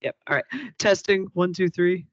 Yep. All right. Testing. 1, 2, 3.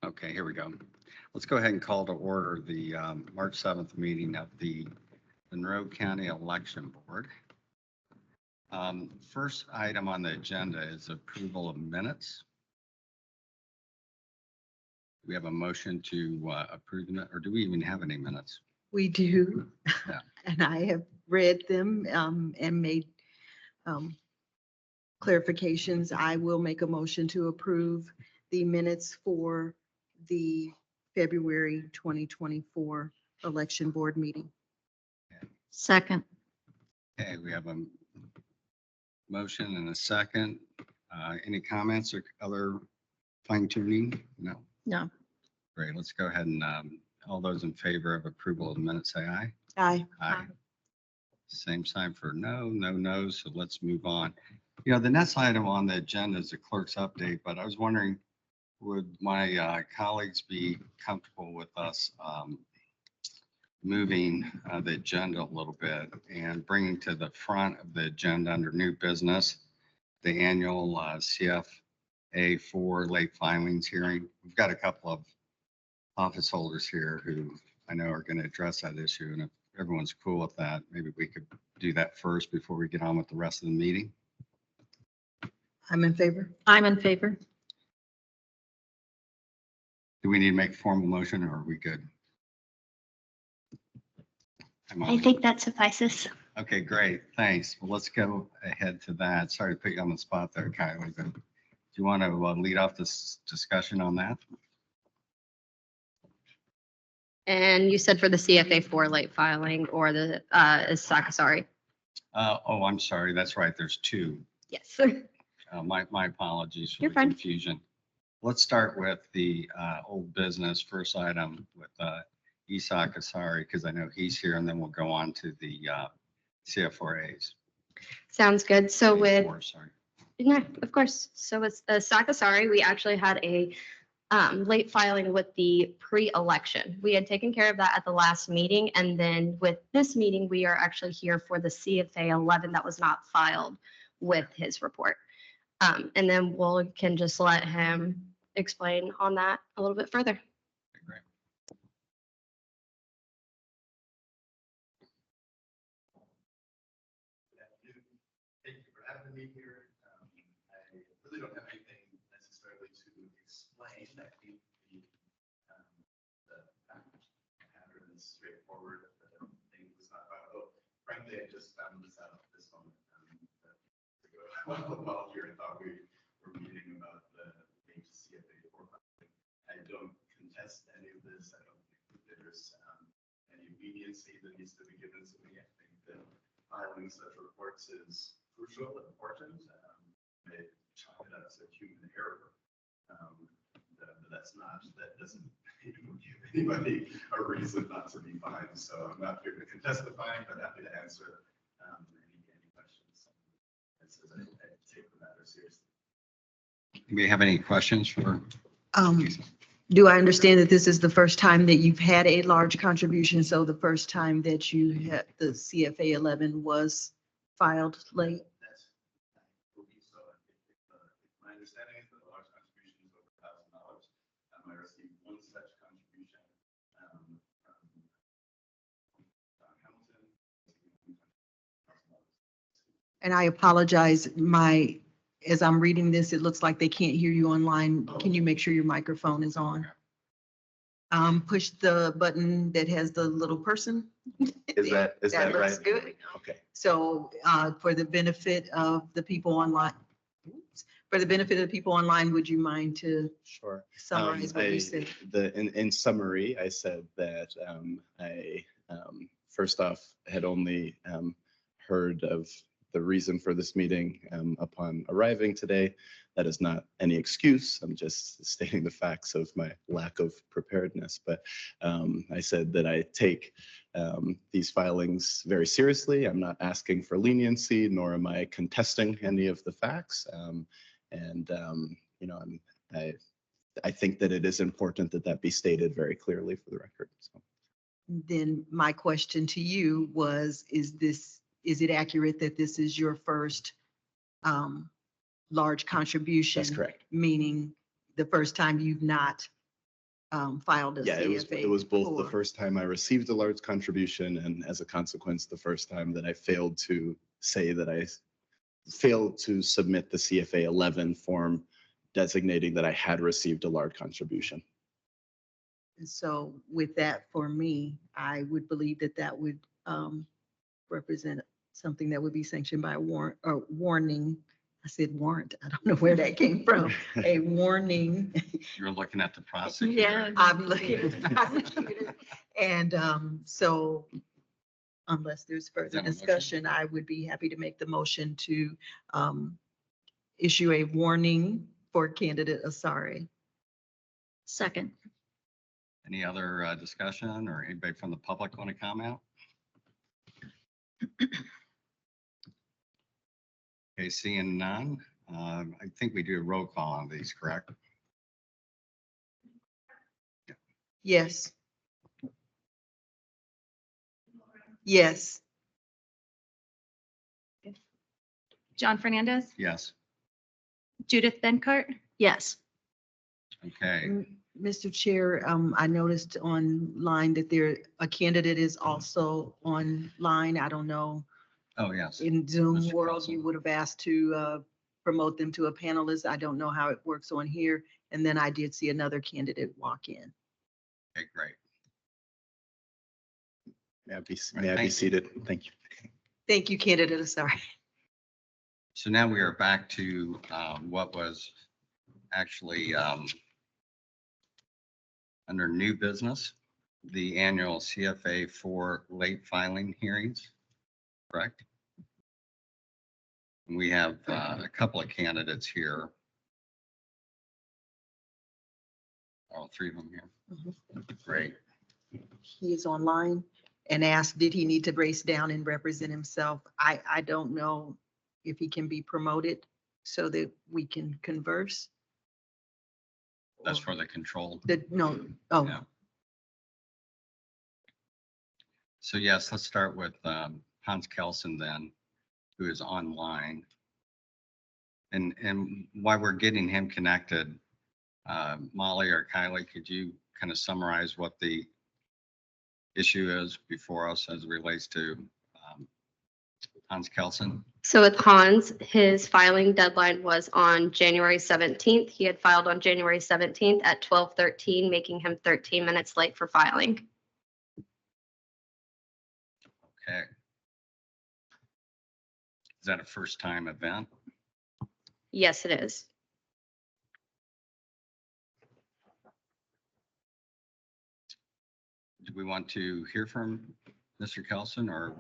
Okay, here we go. Let's go ahead and call to order the March 7th meeting of the Monroe County Election Board. First item on the agenda is approval of minutes. We have a motion to approve them, or do we even have any minutes? We do. Yeah. And I have read them and made clarifications. I will make a motion to approve the minutes for the February 2024 election board meeting. Second. Okay, we have a motion and a second. Any comments or other fine tuning? No. No. Great, let's go ahead and all those in favor of approval of the minutes, say aye. Aye. Aye. Same sign for no, no, no. So let's move on. You know, the next item on the agenda is the clerk's update, but I was wondering, would my colleagues be comfortable with us moving the agenda a little bit and bringing to the front of the agenda under new business, the annual CFA 4 late filings hearing? We've got a couple of office holders here who I know are going to address that issue. And if everyone's cool with that, maybe we could do that first before we get on with the rest of the meeting. I'm in favor. I'm in favor. Do we need to make a formal motion or are we good? I think that suffices. Okay, great. Thanks. Well, let's go ahead to that. Sorry to put you on the spot there, Kylie, but do you want to lead off this discussion on that? And you said for the CFA 4 late filing or the is Sakasari? Oh, I'm sorry. That's right. There's two. Yes. My apologies for You're the fine. confusion. Let's start with the old business first item with Isak Asari, because I know he's here, and then we'll go on to the CF4As. Sounds good. So with, Sorry. no, of course. So with Sakasari, we actually had a late filing with the pre-election. We had taken care of that at the last meeting. And then with this meeting, we are actually here for the CFA 11 that was not filed with his report. And then can just let him explain on that a little bit further. Great. Thank you for having me here. I really don't have anything necessarily to explain. I think the pattern is straightforward. The thing was not viable. Frankly, I just found this out this moment. While here, I thought we were meeting about the CFA 4. I don't contest any of this. I don't think that there's any leniency that needs to be given to me. I think that filing such reports is crucial and important. I chalk it up as a human error. But that doesn't give anybody a reason not to be fined. So I'm not here to contest the fine, but happy to answer any questions. I take the matter seriously. Do we have any questions for? Do I understand that this is the first time that you've had a large contribution? So the first time that you had the CFA 11 was filed late? I believe so. My understanding is that the large contribution is over $1,000. I received one such contribution from Hamilton. And I apologize, as I'm reading this, it looks like they can't hear you online. Can you make sure your microphone is on? Push the button that has the little person. Is that That right? looks good. Okay. So for the benefit of the people online, would you mind to Sure. summarize what you said? In summary, I said that I first off had only heard of the reason for this meeting upon arriving today. That is not any excuse. I'm just stating the facts of my lack of preparedness. But I said that I take these filings very seriously. I'm not asking for leniency, nor am I contesting any of the facts. I think that it is important that that be stated very clearly for the record. So. Then my question to you was, is it accurate that this is your first large contribution? That's correct. Meaning the first time you've not filed a Yeah, CFA. it was both the 4. first time I received a large contribution and as a consequence, the first time that I failed to say that I failed to submit the CFA 11 form designating that I had received a large contribution. And so with that, for me, I would believe that that would represent something that would be sanctioned by a warrant or warning. I said warrant. I don't know where that came from. A warning. You're looking at the prosecutor. Yeah. I'm looking at the prosecutor. And so unless there's further that a motion? discussion, I would be happy to make the motion to issue a warning for candidate Asari. Second. Any other discussion or anybody from the public want to comment? Okay, seeing none, I think we do a roll call on these, correct? Yes. Yes. John Fernandez, Yes, Judith Benkart, Yes. okay. Mr. Chair, I noticed online that a candidate is also online. I don't know, Oh, yes. in Zoom Mr. world, Carlson. you would have asked to promote them to a panelist. I don't know how it works on here. And then I did see another candidate walk in. Okay, great. May I be, Right, may I be thank you. seated? Thank you. Thank you, candidate Asari. So now we are back to what was actually under new business, the annual CFA 4 late filing hearings, correct? We have a couple of candidates here. All three of them here. Great. He is online and asked, did he need to race down and represent himself? I don't know if he can be promoted so that we can converse. That's for the control. No, oh, Yeah. So yes, let's start with Hans Kelson then, who is online. And while we're getting him connected, Molly or Kylie, could you kind of summarize what the issue is before us as it relates to Hans Kelson? So with Hans, his filing deadline was on January 17th. He had filed on January 17th at 12:13, making him 13 minutes late for filing. Okay. Is that a first time event? Yes, it is. Do we want to hear from Mr. Kelson or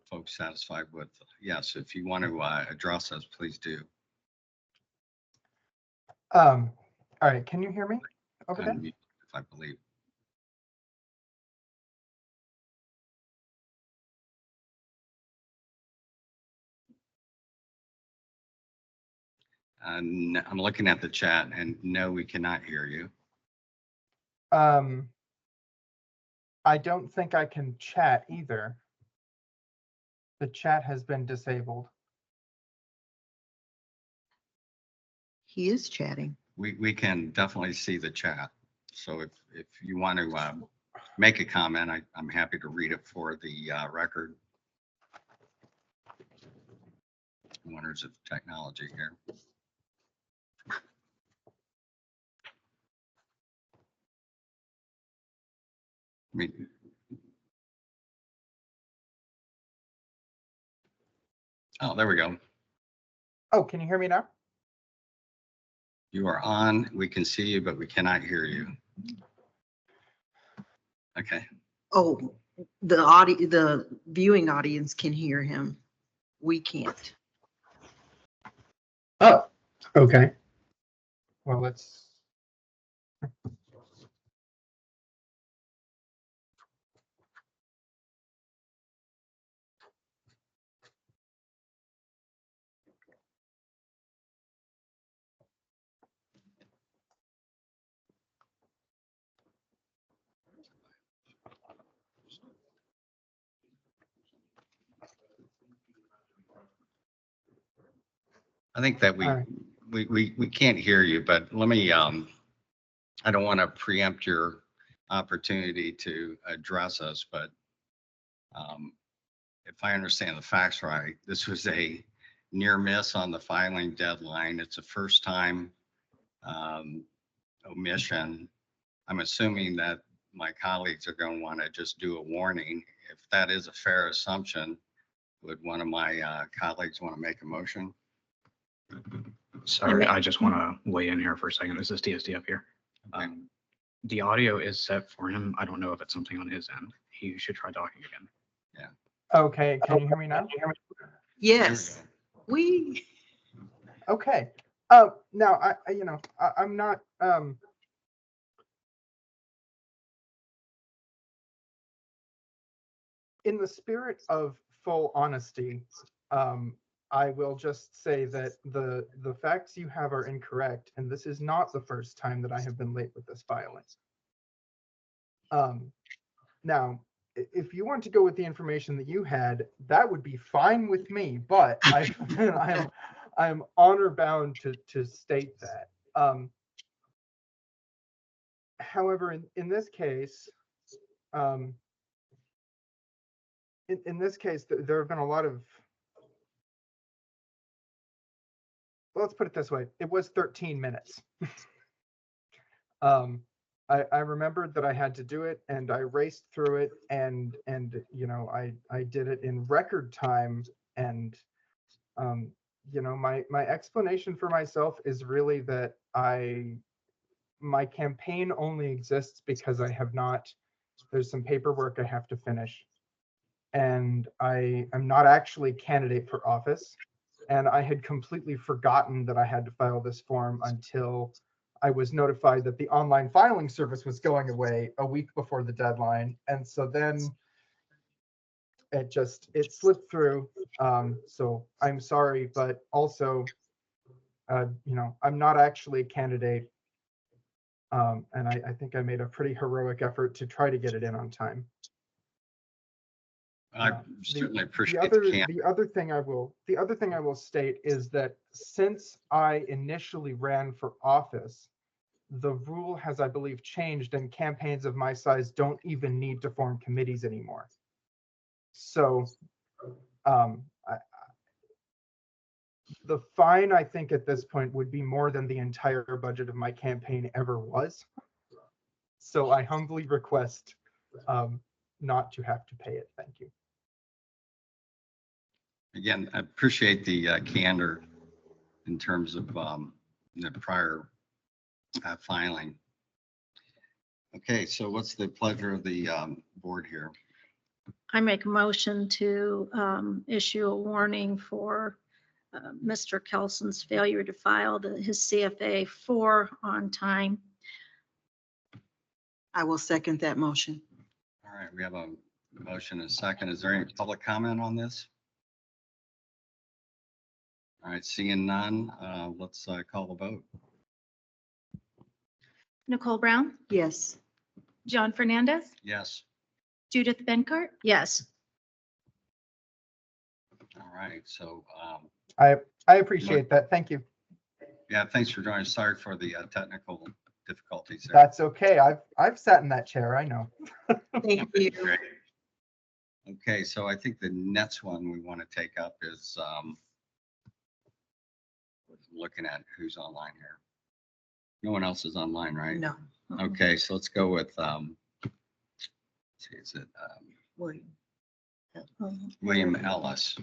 folks satisfied with, yes, if you want to address us, please do. All right, can you hear me over there? Unmute, if I believe. And I'm looking at the chat and no, we cannot hear you. I don't think I can chat either. The chat has been disabled. he is chatting. We can definitely see the chat. So if you want to make a comment, I'm happy to read it for the record. Wonders of technology here. I mean, oh, there we go. Oh, can you hear me now? You are on. We can see you, but we cannot hear you. Okay. Oh, the viewing audience can hear him. We can't. Oh, okay. Well, let's. I think that All right. we can't hear you, but let me I don't want to preempt your opportunity to address us, but if I understand the facts right, this was a near miss on the filing deadline. It's a first time omission. I'm assuming that my colleagues are going to want to just do a warning. If that is a fair assumption, would one of my colleagues want to make a motion? Sorry, I just want to weigh in here for a second. This is TSD up here. Okay. The audio is set for him. I don't know if it's something on his end. He should try talking again. Okay, can you hear me now? Yes, we, Okay. Now I'm not, in the spirit of full honesty, I will just say that the facts you have are incorrect, and this is not the first time that I have been late with this filing. Now, if you want to go with the information that you had, that would be fine with me, but I'm honor bound to state that. However, in this case, in this case, there have been a lot of, let's put it this way, it was 13 minutes. I remembered that I had to do it, and I raced through it, and I did it in record time, and my explanation for myself is really that my campaign only exists because I have not, there's some paperwork I have to finish, and I'm not actually a candidate for office, and I had completely forgotten that I had to file this form until I was notified that the online filing service was going away a week before the deadline. And so then it slipped through. So I'm sorry, but also, I'm not actually a candidate. And I think I made a pretty heroic effort to try to get it in on time. I certainly appreciate the other thing I will state is that since I initially ran for office, the rule has, I believe, changed, and campaigns of my size don't even need to form committees anymore. So the fine, I think, at this point would be more than the entire budget of my campaign ever was. So I humbly request not to have to pay it. Thank you. Again, I appreciate the candor in terms of the prior filing. Okay, so what's the pleasure of the board here? I make a motion to issue a warning for Mr. Kelson's failure to file his CFA 4 on time. I will second that motion. All right, we have a motion and a second. Is there any public comment on this? All right, seeing none, let's call the vote. Nicole Brown, Yes. John Fernandez, Yes. Judith Benkart, Yes. All right, so I appreciate that. Thank you. yeah, thanks for joining. Sorry for the technical difficulties there. That's okay. I've sat in that chair. I know. Thank you. Great. Okay, so I think the next one we want to take up is looking at who's online here. No one else is online, right? No. Okay, so let's go with let's see, is it William Ellis?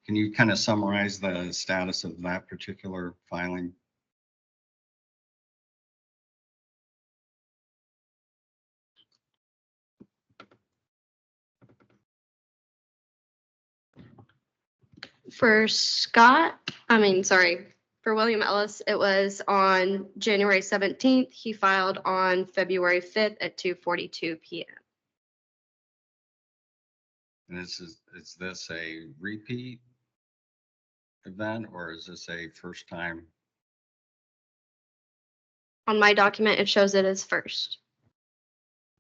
Can you kind of summarize the status of that particular filing? For William Ellis, it was on January 17th. He filed on February 5th at 2:42 p.m. And is this a repeat event or is this a first time? On my document, it shows it as first.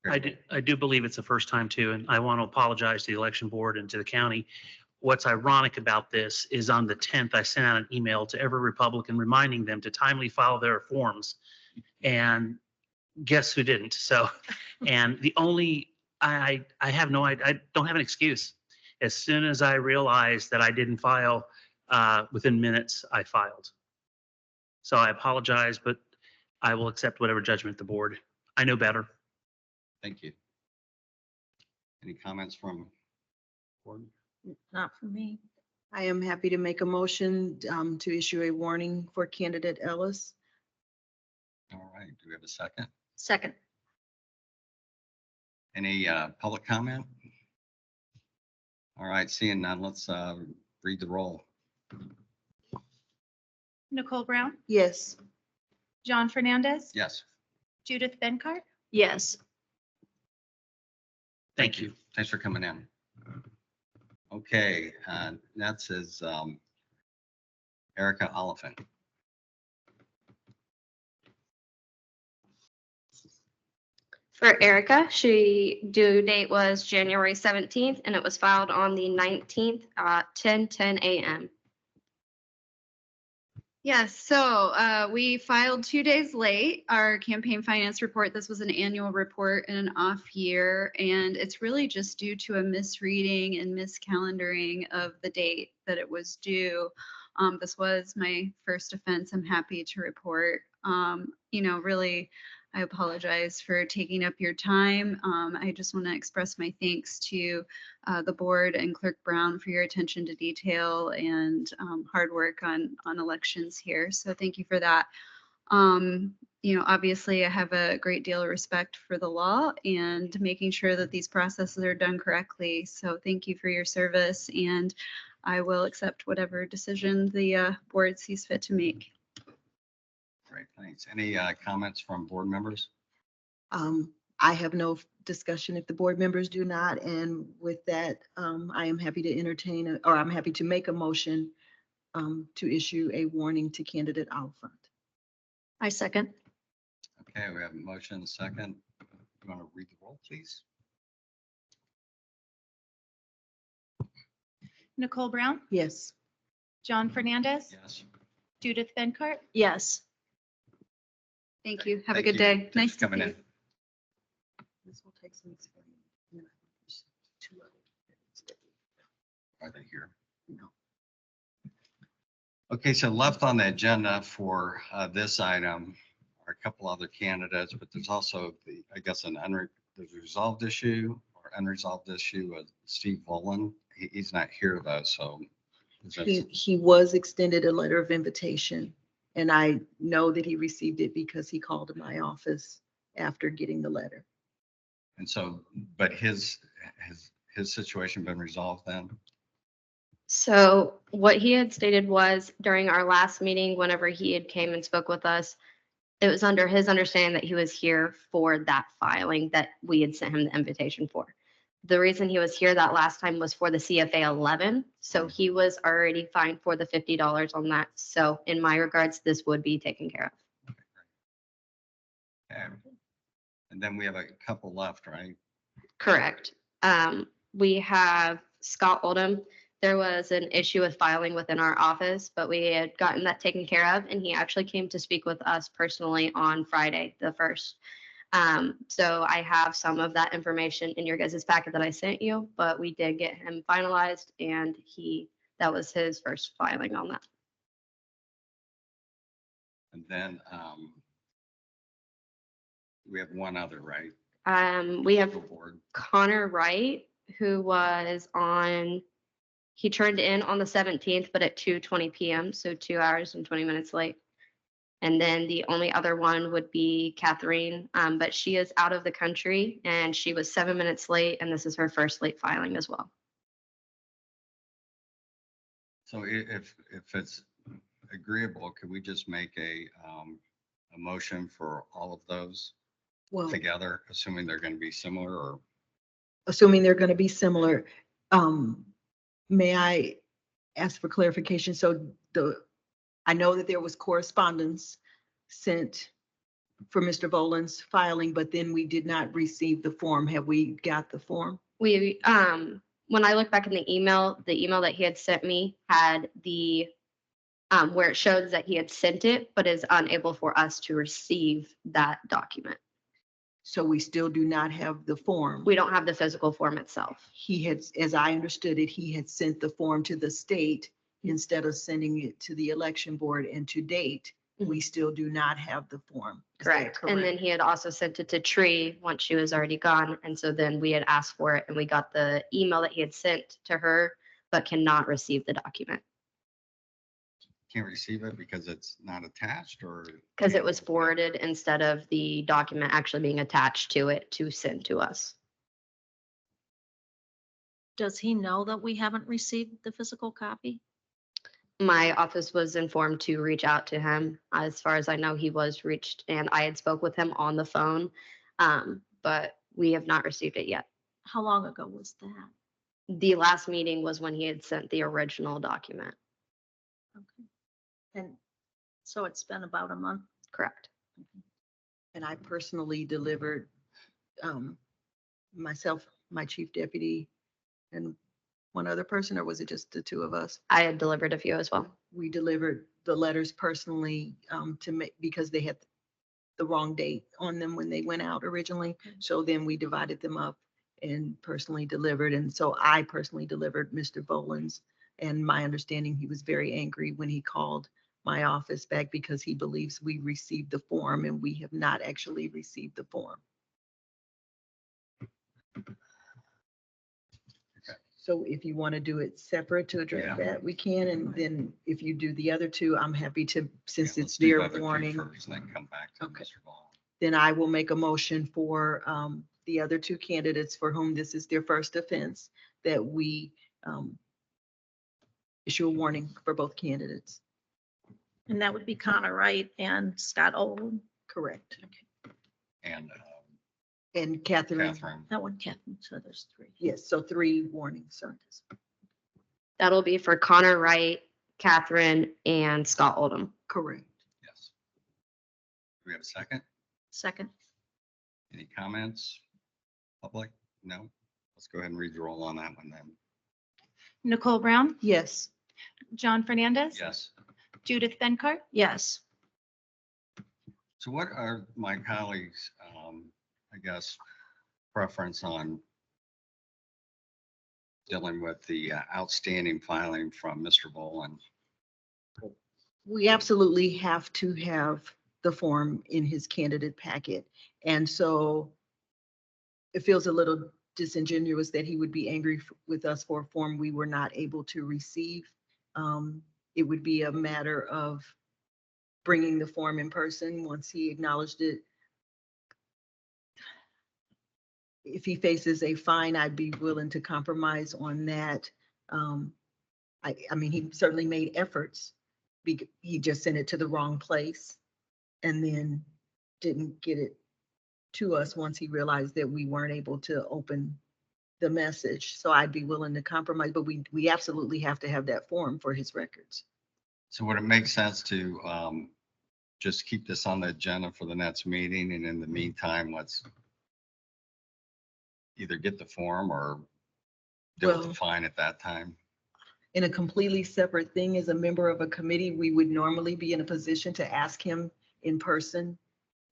I do believe it's the first time too, and I want to apologize to the election board and to the county. What's ironic about this is on the 10th, I sent out an email to every Republican reminding them to timely file their forms. And guess who didn't? So, and the only, I have no, I don't have an excuse. As soon as I realized that I didn't file, within minutes, I filed. So I apologize, but I will accept whatever judgment the board. I know better. Thank you. Any comments from board? Not for me. I am happy to make a motion to issue a warning for candidate Ellis. All right, do we have a second? Second. Any public comment? All right, seeing none, let's read the roll. Nicole Brown, Yes. John Fernandez, Yes. Judith Benkart, Yes. Thank you. Thanks for coming in. Okay, next is Erica Oliphant. For Erica, she due date was January 17th and it was filed on the 19th at 10:10 a.m. Yes, so we filed 2 days late our campaign finance report. This was an annual report in an off year, and it's really just due to a misreading and miscalendaring of the date that it was due. This was my first offense. I'm happy to report. Really, I apologize for taking up your time. I just want to express my thanks to the board and Clerk Brown for your attention to detail and hard work on elections here. So thank you for that. Obviously I have a great deal of respect for the law and making sure that these processes are done correctly. So thank you for your service, and I will accept whatever decision the board sees fit to make. Great, thanks. Any comments from board members? I have no discussion if the board members do not. And with that, I am happy to entertain, or I'm happy to make a motion to issue a warning to candidate Oliphant. I second. Okay, we have a motion and a second. You want to read the roll, please? Nicole Brown, Yes. John Fernandez, Yes. Judith Benkart. Yes. Thank you. Have a Thank good you. day. Thanks Nice for to coming see in. you. This will take some explaining. Are they here? No. Okay, so left on the agenda for this item are a couple other candidates, but there's also I guess there's a resolved issue or unresolved issue with Steve Volan. He's not here though, so. is that- He was extended a letter of invitation, and I know that he received it because he called my office after getting the letter. And so, but his situation been resolved then? So what he had stated was during our last meeting, whenever he had came and spoke with us, it was under his understanding that he was here for that filing that we had sent him the invitation for. The reason he was here that last time was for the CFA 11. So he was already fined for the $50 on that. So in my regards, this would be taken care of. Okay. And then we have a couple left, right? Correct. We have Scott Oldham. There was an issue with filing within our office, but we had gotten that taken care of, and he actually came to speak with us personally on Friday, the 1st. So I have some of that information in your guys' packet that I sent you, but we did get him finalized, and that was his first filing on that. And then we have one other, right? We have Board. Connor Wright, who was he turned in on the 17th, but at 2:20 p.m., so 2 hours and 20 minutes late. And then the only other one would be Catherine, but she is out of the country and she was 7 minutes late, and this is her first late filing as well. So if it's agreeable, could we just make a motion for all of those Well, together, assuming they're going to be similar, or? assuming they're going to be similar, may I ask for clarification? So I know that there was correspondence sent for Mr. Volan's filing, but then we did not receive the form. Have we got the form? When I look back in the email that he had sent me had the where it shows that he had sent it, but is unable for us to receive that document. So we still do not have the form. We don't have the physical form itself. He had, as I understood it, he had sent the form to the state instead of sending it to the election board. And to date, we still do not have the form. Is that Correct. And then he had also sent it to Tree once she was already gone. And so then we had asked for it and we got the email that he had sent to her, but cannot receive the document Can't receive it because it's not attached or? because it was forwarded instead of the document actually being attached to it to send to us. Does he know that we haven't received the physical copy? My office was informed to reach out to him. As far as I know, he was reached and I had spoke with him on the phone. But we have not received it yet. How long ago was that? The last meeting was when he had sent the original document. Okay. And so it's been about a month? Correct. And I personally delivered myself, my chief deputy, and one other person, or was it just the two of us? I had delivered a few as well. We delivered the letters personally to make, because they had the wrong date on them when they went out originally. So then we divided them up and personally delivered. And so I personally delivered Mr. Boland's. And my understanding, he was very angry when he called my office back because he believes we received the form and we have not actually received the form. So if you want to do it separate to address Yeah. that, we can. And then if you do the other two, I'm happy to, since Yeah, it's let's do the their other two warning, first, and then come back to Okay. Mr. Ball. then I will make a motion for the other two candidates for whom this is their first offense, that we issue a warning for both candidates. And that would be Connor Wright and Scott Oldham. Correct. And And Catherine, Catherine, That one, Catherine, so there's three. yes, so 3 warnings, sir. That'll be for Connor Wright, Catherine, and Scott Oldham. Correct. yes. Do we have a second? Second, Any comments? Public? No? Let's go ahead and read the roll on that one then. Nicole Brown, Yes. John Fernandez. Yes. Judith Benchart, yes. So what are my colleagues, I guess, preference on dealing with the outstanding filing from Mr. Boland? We absolutely have to have the form in his candidate packet. And so it feels a little disingenuous that he would be angry with us for a form we were not able to receive. It would be a matter of bringing the form in person once he acknowledged it. If he faces a fine, I'd be willing to compromise on that. I mean, he certainly made efforts. He just sent it to the wrong place and then didn't get it to us once he realized that we weren't able to open the message. So I'd be willing to compromise, but we absolutely have to have that form for his records. So would it make sense to just keep this on the agenda for the next meeting? And in the meantime, let's either get the form or deal with Well- the fine at that time? In a completely separate thing, as a member of a committee, we would normally be in a position to ask him in person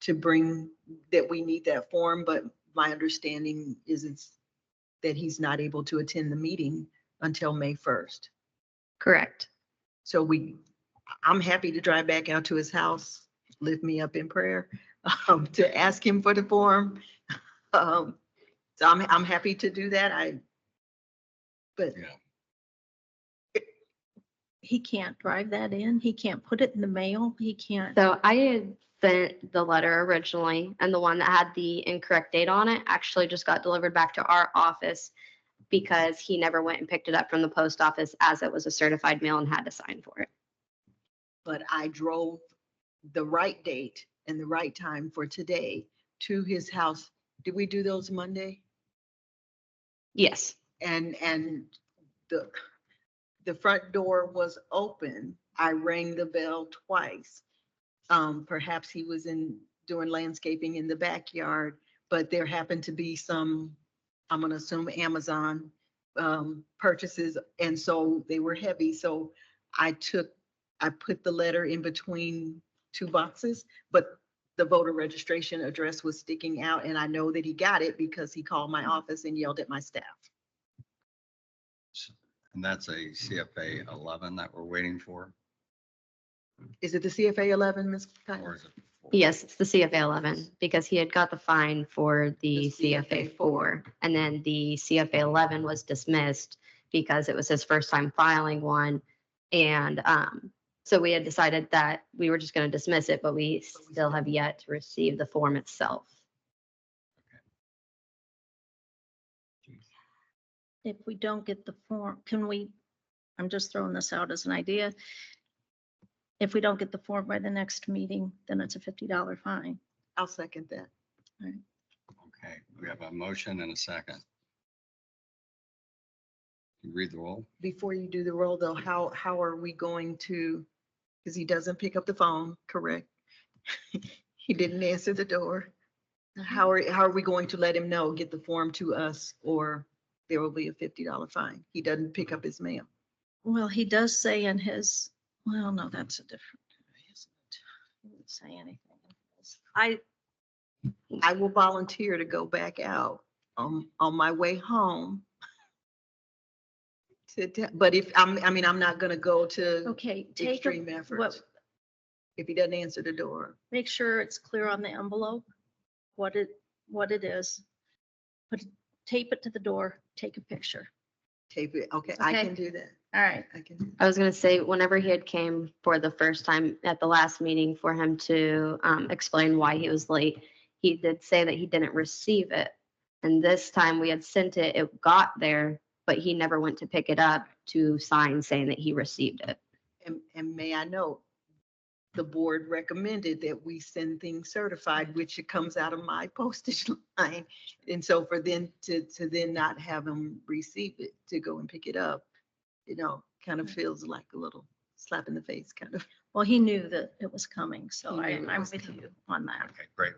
to bring that we need that form, but my understanding is that he's not able to attend the meeting until May 1st. Correct. So I'm happy to drive back out to his house, lift me up in prayer, to ask him for the form. So I'm happy to do that. But Yeah. He can't drive that in. He can't put it in the mail. He can't. So I had sent the letter originally and the one that had the incorrect date on it actually just got delivered back to our office because he never went and picked it up from the post office as it was a certified mail and had to sign for it. but I drove the right date and the right time for today to his house. Did we do those Monday? Yes. And the front door was open. I rang the bell twice. Perhaps he was doing landscaping in the backyard, but there happened to be some, I'm gonna assume Amazon purchases, and so they were heavy. So I put the letter in between 2 boxes, but the voter registration address was sticking out, and I know that he got it because he called my office and yelled at my staff. And that's a CFA 11 that we're waiting for, Is it the CFA 11, Ms. or Kyle? is it? before? Yes, it's the CFA 11 because he had got the fine for the The CFA 4. And then the CFA 11 was dismissed because it was his first time filing one. And so we had decided that we were just going to dismiss it, but we still have yet to receive the form itself. If we don't get the form, can we, I'm just throwing this out as an idea. If we don't get the form by the next meeting, then it's a $50 fine. I'll second that. Okay, we have a motion and a second. You read the roll? Before you do the roll though, how are we going to, because he doesn't pick up the phone, correct? He didn't answer the door. How are we going to let him know, get the form to us, or there will be a $50 fine? He doesn't pick up his mail. Well, he does say in his, well, no, that's a different, isn't it? He didn't say anything. in his. I will volunteer to go back out on my way home. But if I'm not gonna go to Okay, take, extreme what, efforts if he doesn't answer the door. make sure it's clear on the envelope, what it is. Tape it to the door, take a picture. Tape it. Okay, I Okay. can do that. All right. I can. Do that. I was going to say, whenever he had came for the first time at the last meeting for him to explain why he was late, he did say that he didn't receive it. And this time we had sent it, it got there, but he never went to pick it up to sign saying that he received it. And may I note, the board recommended that we send things certified, which it comes out of my postage line. And so for them to then not have him receive it, to go and pick it up, kind of feels like a little slap in the face, kind of. Well, he knew that it was coming, so He knew it I'm was with you on that. Okay, great.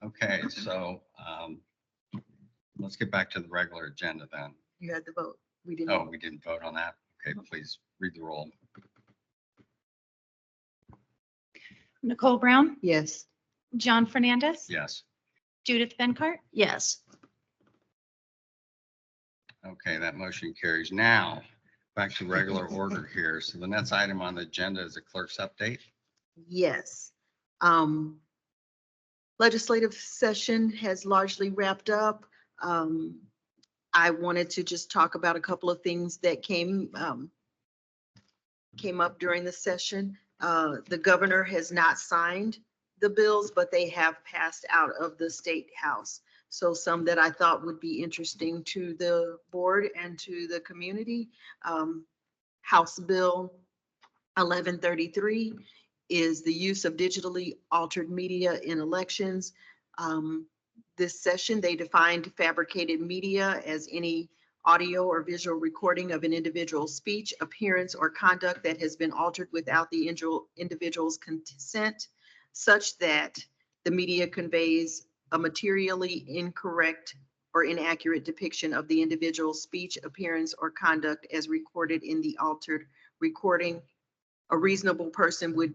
Okay, so let's get back to the regular agenda then. You had the vote. We didn't. Oh, we didn't vote on that? Okay, please read the roll. Nicole Brown, Yes. John Fernandez, Yes. Judith Venkart, Yes. Okay, that motion carries. Now, back to regular order here. So the next item on the agenda is a clerk's update. Yes. Legislative session has largely wrapped up. I wanted to just talk about a couple of things that came up during the session. The governor has not signed the bills, but they have passed out of the State House. So some that I thought would be interesting to the board and to the community. House Bill 1133 is the use of digitally altered media in elections. This session, they defined fabricated media as any audio or visual recording of an individual's speech, appearance, or conduct that has been altered without the individual's consent, such that the media conveys a materially incorrect or inaccurate depiction of the individual's speech, appearance, or conduct as recorded in the altered recording. A reasonable person would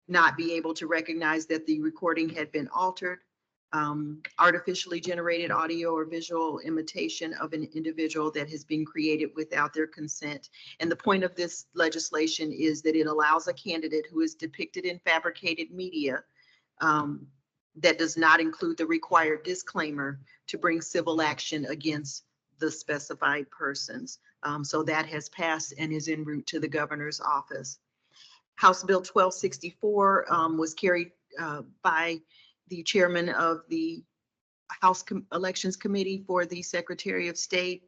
not be able to recognize that the recording had been altered. Artificially generated audio or visual imitation of an individual that has been created without their consent. And the point of this legislation is that it allows a candidate who is depicted in fabricated media that does not include the required disclaimer to bring civil action against the specified persons. So that has passed and is en route to the governor's office. House Bill 1264 was carried by the chairman of the House Elections Committee for the Secretary of State.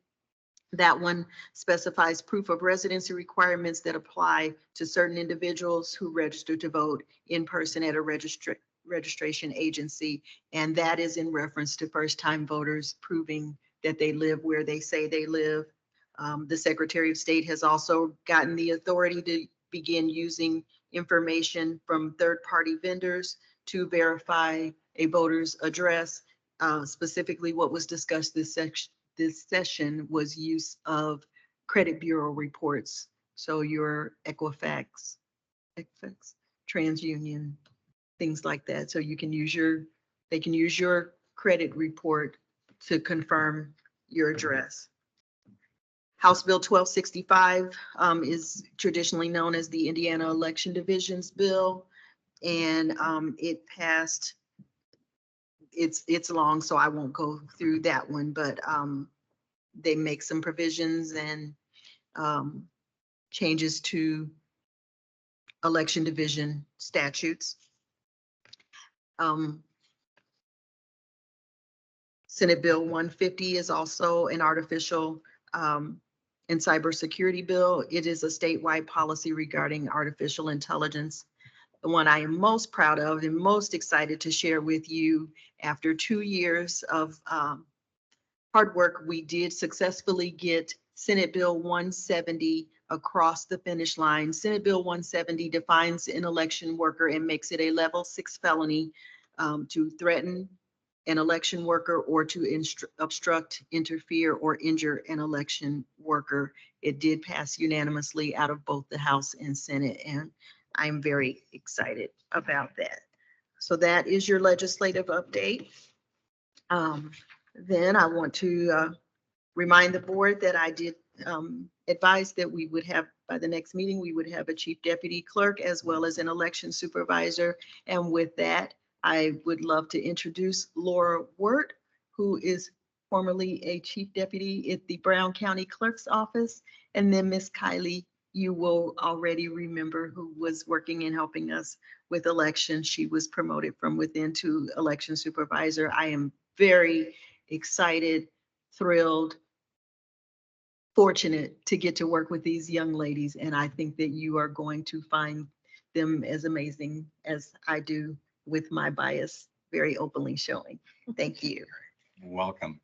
That one specifies proof of residency requirements that apply to certain individuals who register to vote in person at a registration agency. And that is in reference to first-time voters proving that they live where they say they live. The Secretary of State has also gotten the authority to begin using information from third-party vendors to verify a voter's address. Specifically, what was discussed this session was use of credit bureau reports. So your Equifax, TransUnion, things like that. So you can use they can use your credit report to confirm your address. House Bill 1265 is traditionally known as the Indiana Election Divisions Bill. And it passed, it's long, so I won't go through that one, but they make some provisions and changes to election division statutes. Senate Bill 150 is also an artificial and cybersecurity bill. It is a statewide policy regarding artificial intelligence. The one I am most proud of and most excited to share with you, after 2 years of hard work, we did successfully get Senate Bill 170 across the finish line. Senate Bill 170 defines an election worker and makes it a level 6 felony to threaten an election worker or to obstruct, interfere, or injure an election worker. It did pass unanimously out of both the House and Senate, and I'm very excited about that. So that is your legislative update. Then I want to remind the board that I did advise that we would have, by the next meeting, we would have a chief deputy clerk as well as an election supervisor. And with that, I would love to introduce Laura Wirt, who is formerly a chief deputy at the Brown County Clerk's Office. And then Miss Kylie, you will already remember, who was working and helping us with elections. She was promoted from within to election supervisor. I am very excited, thrilled, fortunate to get to work with these young ladies. And I think that you are going to find them as amazing as I do, with my bias very openly showing. Thank you. Welcome.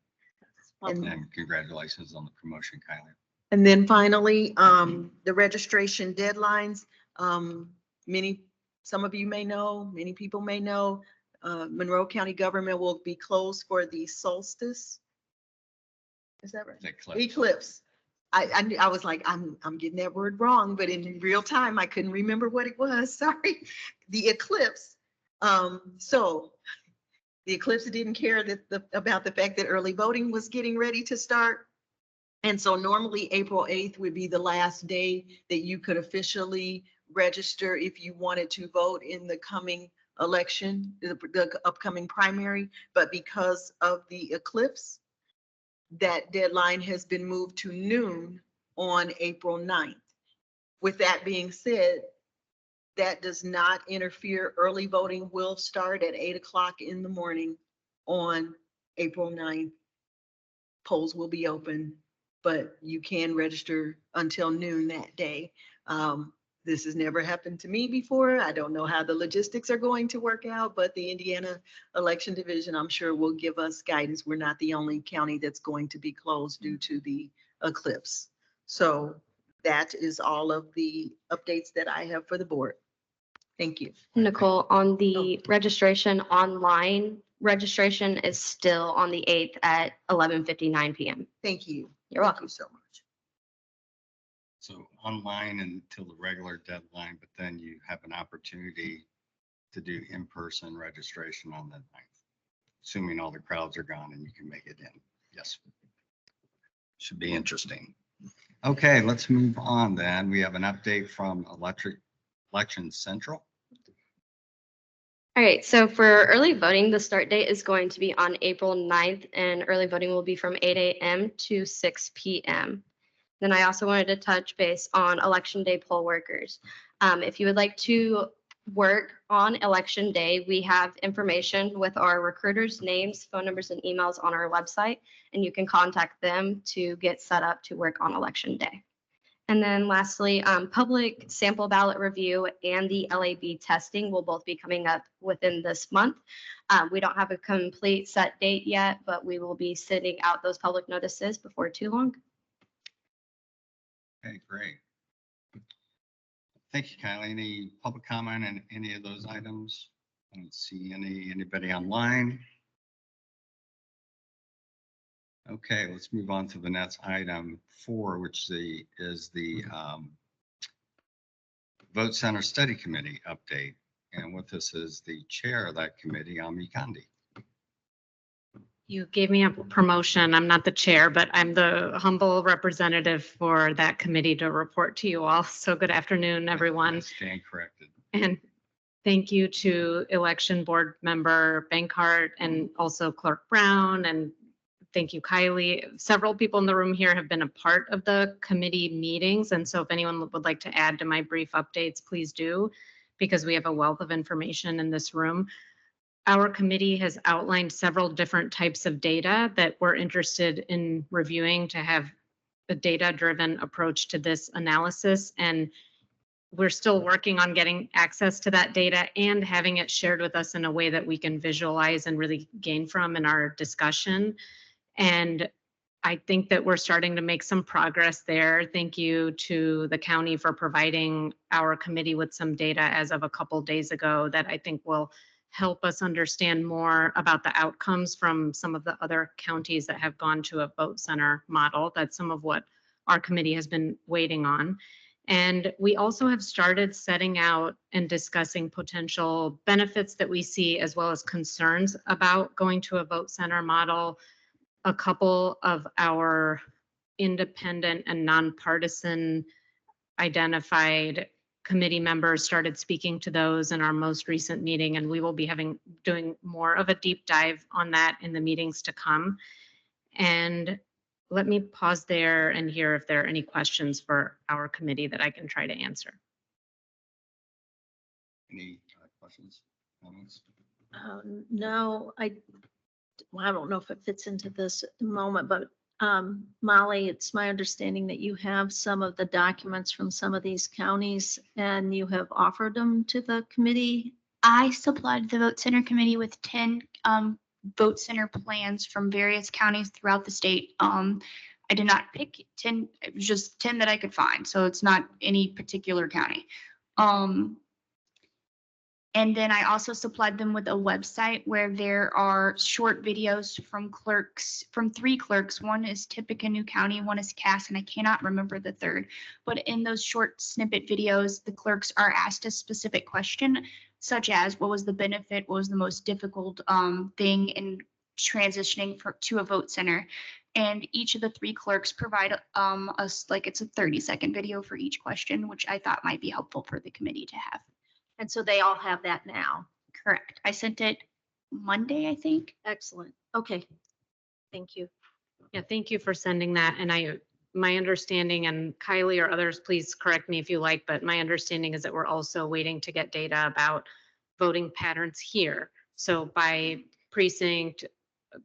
And And congratulations on the promotion, Kylie. And then finally, the registration deadlines. Some of you may know, many people may know, Monroe County government will be closed for the solstice. Is that right? Eclipse. I was like, I'm getting that word wrong, but in real time, I couldn't remember what it was. Sorry. The eclipse. So the eclipse didn't care about the fact that early voting was getting ready to start. And so normally April 8th would be the last day that you could officially register if you wanted to vote in the coming election, the upcoming primary. But because of the eclipse, that deadline has been moved to noon on April 9th. With that being said, that does not interfere. Early voting will start at 8 o'clock in the morning on April 9th. Polls will be open, but you can register until noon that day. This has never happened to me before. I don't know how the logistics are going to work out, but the Indiana Election Division, I'm sure, will give us guidance. We're not the only county that's going to be closed due to the eclipse. So that is all of the updates that I have for the board. Thank you. Nicole, on the registration online, registration is still on the 8th at 11:59 p.m. Thank you. You're welcome. Thank you so much. So online until the regular deadline, but then you have an opportunity to do in-person registration on the 9th, assuming all the crowds are gone and you can make it in. Yes. Should be interesting. Okay, let's move on then. We have an update from Election Central. All right, so for early voting, the start date is going to be on April 9th, and early voting will be from 8 a.m. to 6 p.m. Then I also wanted to touch base on Election Day poll workers. If you would like to work on Election Day, we have information with our recruiters' names, phone numbers, and emails on our website, and you can contact them to get set up to work on Election Day. And then lastly, public sample ballot review and the LAB testing will both be coming up within this month. We don't have a complete set date yet, but we will be sending out those public notices before too long. Okay, great. Thank you, Kylie. Any public comment on any of those items? I don't see anybody online. Okay, let's move on to the next item 4, which is the Vote Center Study Committee update. And with us is the chair of that committee, Ami Kandi. You gave me a promotion. I'm not the chair, but I'm the humble representative for that committee to report to you all. So good afternoon, everyone. I stand corrected. And thank you to election board member Bankart and also Clerk Brown. And thank you, Kylie. Several people in the room here have been a part of the committee meetings. And so if anyone would like to add to my brief updates, please do, because we have a wealth of information in this room. Our committee has outlined several different types of data that we're interested in reviewing to have a data-driven approach to this analysis. And we're still working on getting access to that data and having it shared with us in a way that we can visualize and really gain from in our discussion. And I think that we're starting to make some progress there. Thank you to the county for providing our committee with some data as of a couple days ago that I think will help us understand more about the outcomes from some of the other counties that have gone to a vote center model. That's some of what our committee has been waiting on. And we also have started setting out and discussing potential benefits that we see as well as concerns about going to a vote center model. A couple of our independent and nonpartisan identified committee members started speaking to those in our most recent meeting, and we will be doing more of a deep dive on that in the meetings to come. And let me pause there and hear if there are any questions for our committee that I can try to answer. Any questions, comments? No, well, I don't know if it fits into this at the moment, but Molly, it's my understanding that you have some of the documents from some of these counties and you have offered them to the committee. I supplied the vote center committee with 10 vote center plans from various counties throughout the state. I did not pick 10, it was just 10 that I could find. So it's not any particular county. And then I also supplied them with a website where there are short videos from clerks, from 3 clerks. One is Tippecanoe County, one is Cass, and I cannot remember the third. But in those short snippet videos, the clerks are asked a specific question, such as what was the benefit, what was the most difficult thing in transitioning to a vote center. And each of the 3 clerks provide us, like, it's a 30-second video for each question, which I thought might be helpful for the committee to have. And so they all have that now. Correct. I sent it Monday, I think. Excellent. Okay. Thank you. Yeah, thank you for sending that. And my understanding, and Kylie or others, please correct me if you like, but my understanding is that we're also waiting to get data about voting patterns here. So by precinct,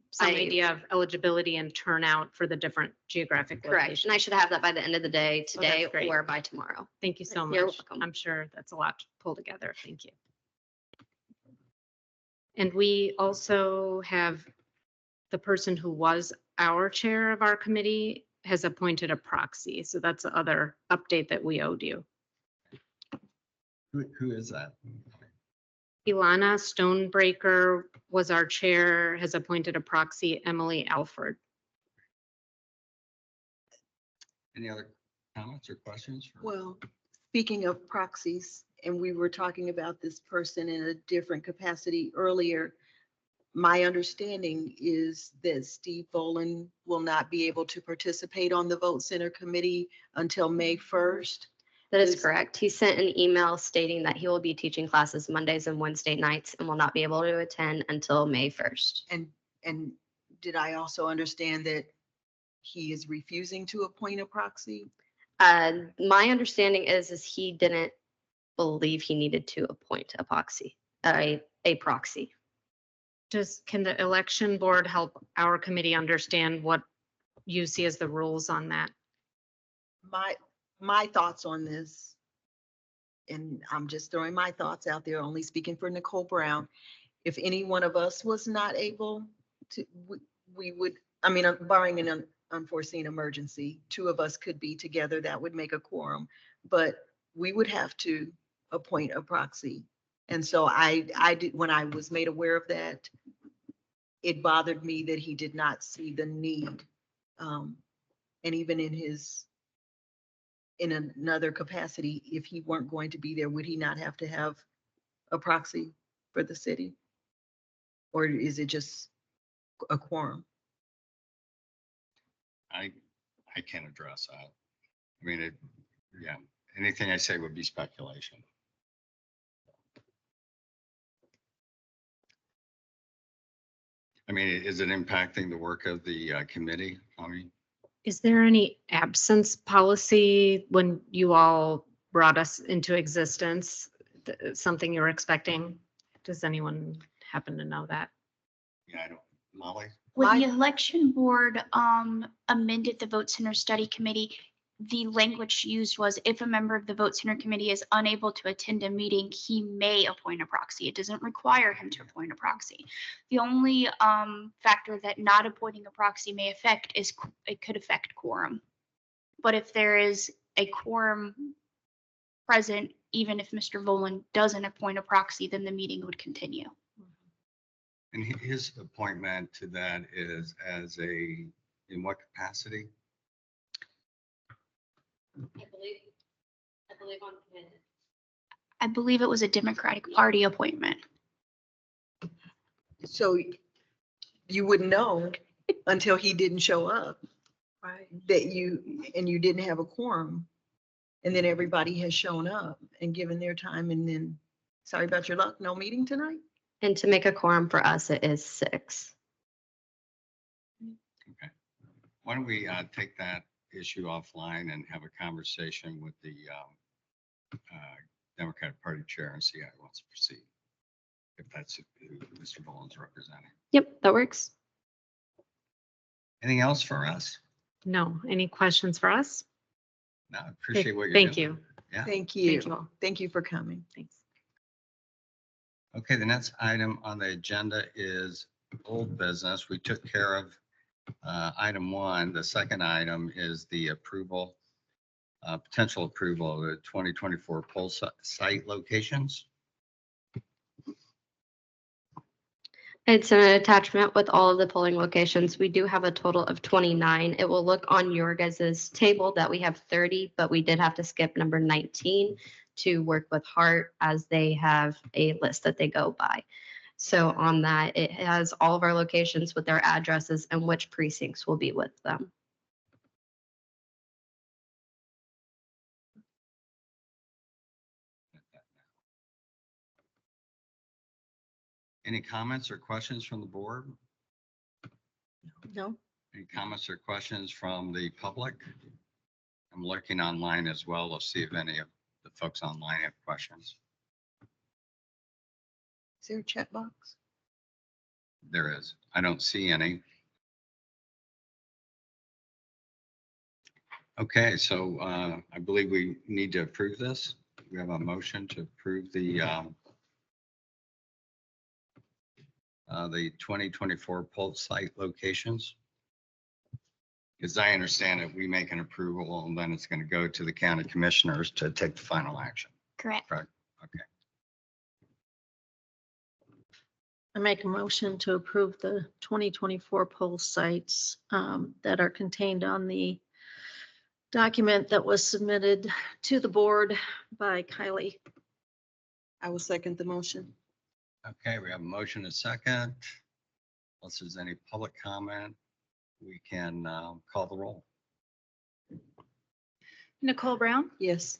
some idea of eligibility and turnout for the different geographic Correct. locations. And I should have that by the end of the day Oh, that's today great. or by tomorrow. Thank you so much. You're welcome. I'm sure that's a lot to pull together. Thank you. And we also have the person who was our chair of our committee has appointed a proxy. So that's the other update that we owed you. Who is that? Ilana Stonebreaker was our chair, has appointed a proxy, Emily Alford. Any other comments or questions? Well, speaking of proxies, and we were talking about this person in a different capacity earlier, my understanding is that Steve Boland will not be able to participate on the Vote Center Committee until May 1st. That is correct. He sent an email stating that he will be teaching classes Mondays and Wednesday nights and will not be able to attend until May 1st. And did I also understand that he is refusing to appoint a proxy? My understanding is he didn't believe he needed to appoint a proxy, a proxy. Can the election board help our committee understand what you see as the rules on that? My thoughts on this, and I'm just throwing my thoughts out there, only speaking for Nicole Brown. If any one of us was not able to, we would, I mean, barring an unforeseen emergency, 2 of us could be together, that would make a quorum, but we would have to appoint a proxy. And so I did, when I was made aware of that, it bothered me that he did not see the need. And even in another capacity, if he weren't going to be there, would he not have to have a proxy for the city? Or is it just a quorum? I can't address that. I mean, yeah, anything I say would be speculation. I mean, is it impacting the work of the committee? I mean, Is there any absence policy when you all brought us into existence? Something you were expecting? Does anyone happen to know that? yeah, I don't, Molly? When the election board amended the vote center study committee, the language used was if a member of the vote center committee is unable to attend a meeting, he may appoint a proxy. It doesn't require him to appoint a proxy. The only factor that not appointing a proxy may affect is it could affect quorum. But if there is a quorum present, even if Mr. Volan doesn't appoint a proxy, then the meeting would continue. And his appointment to that is as a, in what capacity? I believe it was a Democratic Party appointment. So you wouldn't know until he didn't show up. Right. That you didn't have a quorum. And then everybody has shown up and given their time and then, sorry about your luck, no meeting tonight? And to make a quorum for us, it is 6. Okay. Why don't we take that issue offline and have a conversation with the Democratic Party chair and see how he wants to proceed. If that's who Mr. Boland's representing. Yep, that works. Anything else for us? No, any questions for us? No, I appreciate what you're Thank doing. you. Yeah. Thank you. Thank you all. Thank you for coming. Thanks. Okay, the next item on the agenda is old business. We took care of item 1. The second item is the approval, potential approval of the 2024 poll site locations. It's an attachment with all of the polling locations. We do have a total of 29. It will look on your guys' table that we have 30, but we did have to skip number 19 to work with Hart as they have a list that they go by. So on that, it has all of our locations with their addresses and which precincts will be with them. Any comments or questions from the board? No. Any comments or questions from the public? I'm looking online as well to see if any of the folks online have questions. Is there a chat box? There is. I don't see any. Okay, so I believe we need to approve this. We have a motion to approve the 2024 poll site locations. As I understand it, we make an approval and then it's going to go to the county commissioners to take the final action. Correct. Correct. Okay. I make a motion to approve the 2024 poll sites that are contained on the document that was submitted to the board by Kylie. I will second the motion. Okay, we have a motion and a second. Unless there's any public comment, we can call the roll. Nicole Brown, Yes.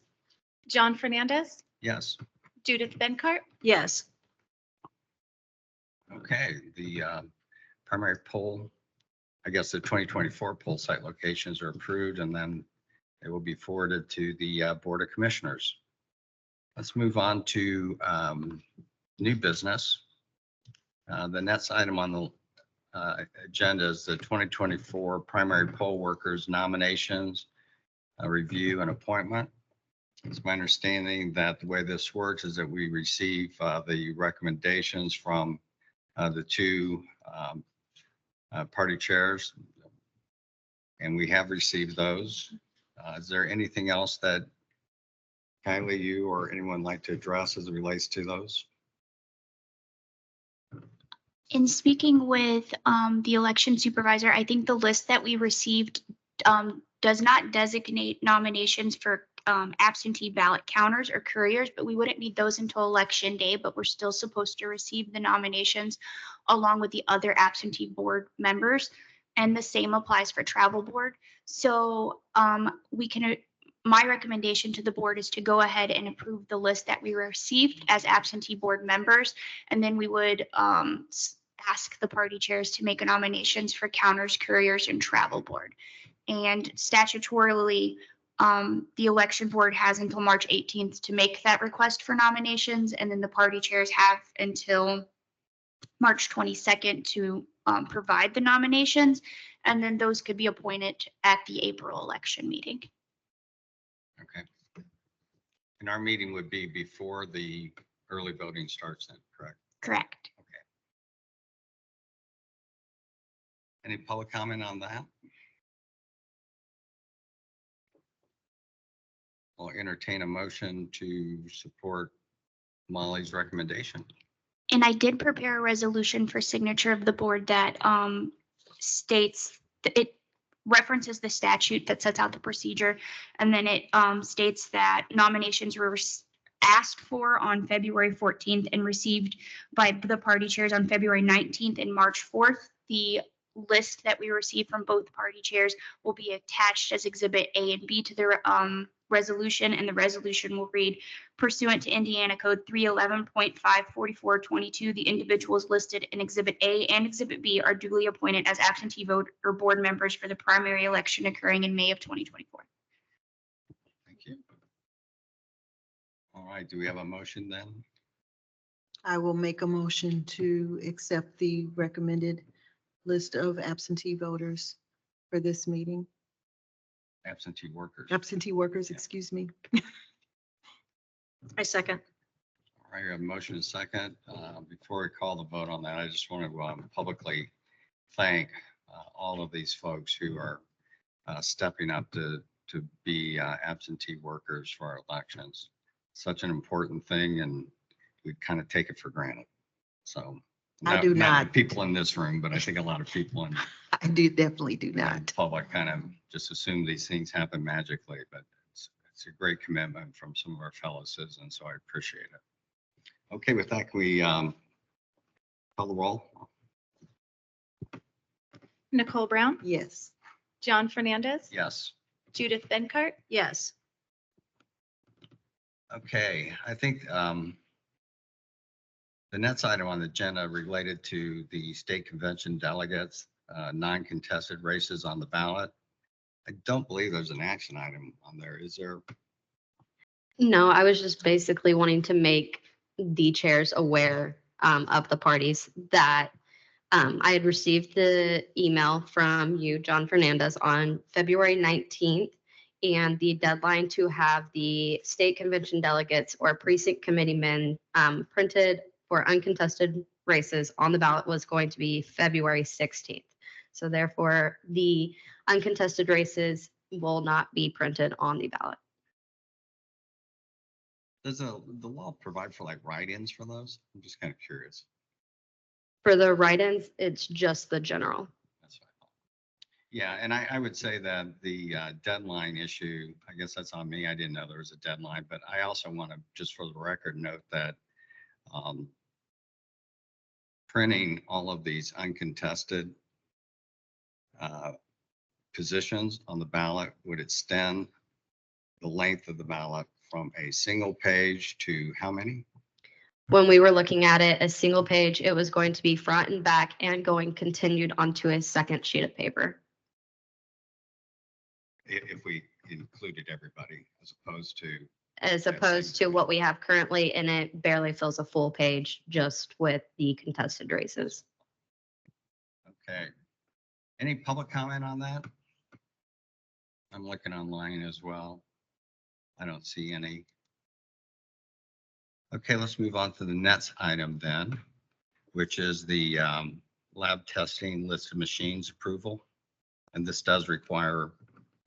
John Fernandez, Yes. Judith Benkart, Yes. Okay, the primary poll, I guess the 2024 poll site locations are approved and then it will be forwarded to the Board of Commissioners. Let's move on to new business. The next item on the agenda is the 2024 primary poll workers nominations, review and appointment. It's my understanding that the way this works is that we receive the recommendations from the two party chairs, and we have received those. Is there anything else that Kylie, you or anyone like to address as it relates to those? In speaking with the election supervisor, I think the list that we received does not designate nominations for absentee ballot counters or couriers, but we wouldn't need those until election day, but we're still supposed to receive the nominations along with the other absentee board members. And the same applies for travel board. So my recommendation to the board is to go ahead and approve the list that we received as absentee board members. And then we would ask the party chairs to make nominations for counters, couriers, and travel board. And statutorily, the election board has until March 18th to make that request for nominations. And then the party chairs have until March 22nd to provide the nominations. And then those could be appointed at the April election meeting. Okay. And our meeting would be before the early voting starts then, correct? Correct. Okay. Any public comment on that? I'll entertain a motion to support Molly's recommendation. And I did prepare a resolution for signature of the board that states, it references the statute that sets out the procedure. And then it states that nominations were asked for on February 14th and received by the party chairs on February 19th and March 4th. The list that we received from both party chairs will be attached as Exhibit A and B to the resolution, and the resolution will read, pursuant to Indiana Code 311.54422, the individuals listed in Exhibit A and Exhibit B are duly appointed as absentee vote or board members for the primary election occurring in May of 2024. Thank you. All right, do we have a motion then? I will make a motion to accept the recommended list of absentee voters for this meeting. Absentee workers. Absentee workers, excuse me. I second. All right, I have a motion and a second. Before we call the vote on that, I just want to publicly thank all of these folks who are stepping up to be absentee workers for our elections. Such an important thing, and we kind of take it for granted. So I do the not. people in this room, but I think a lot of people in I definitely do the not. public kind of just assume these things happen magically, but it's a great commitment from some of our fellow citizens, so I appreciate it. Okay, with that, can we call the roll? Nicole Brown, Yes. John Fernandez, Yes. Judith Benkart, Yes. Okay, I think the next item on the agenda related to the state convention delegates, non-contested races on the ballot. I don't believe there's an action item on there, is there? No, I was just basically wanting to make the chairs aware of the parties that I had received the email from you, John Fernandez, on February 19th, and the deadline to have the state convention delegates or precinct committeemen printed for uncontested races on the ballot was going to be February 16th. So therefore, the uncontested races will not be printed on the ballot. Does the law provide for like write-ins for those? I'm just kind of curious. For the write-ins, it's just the general. That's what I thought. Yeah, and I would say that the deadline issue, I guess that's on me. I didn't know there was a deadline, but I also want to, just for the record, note that printing all of these uncontested positions on the ballot would extend the length of the ballot from a single page to how many? When we were looking at it, a single page, it was going to be front and back and going continued onto a second sheet of paper. If we included everybody as opposed to, As opposed to what we have currently, and it barely fills a full page just with the contested races. okay. Any public comment on that? I'm looking online as well. I don't see any. Okay, let's move on to the next item then, which is the lab testing list of machines approval. And this does require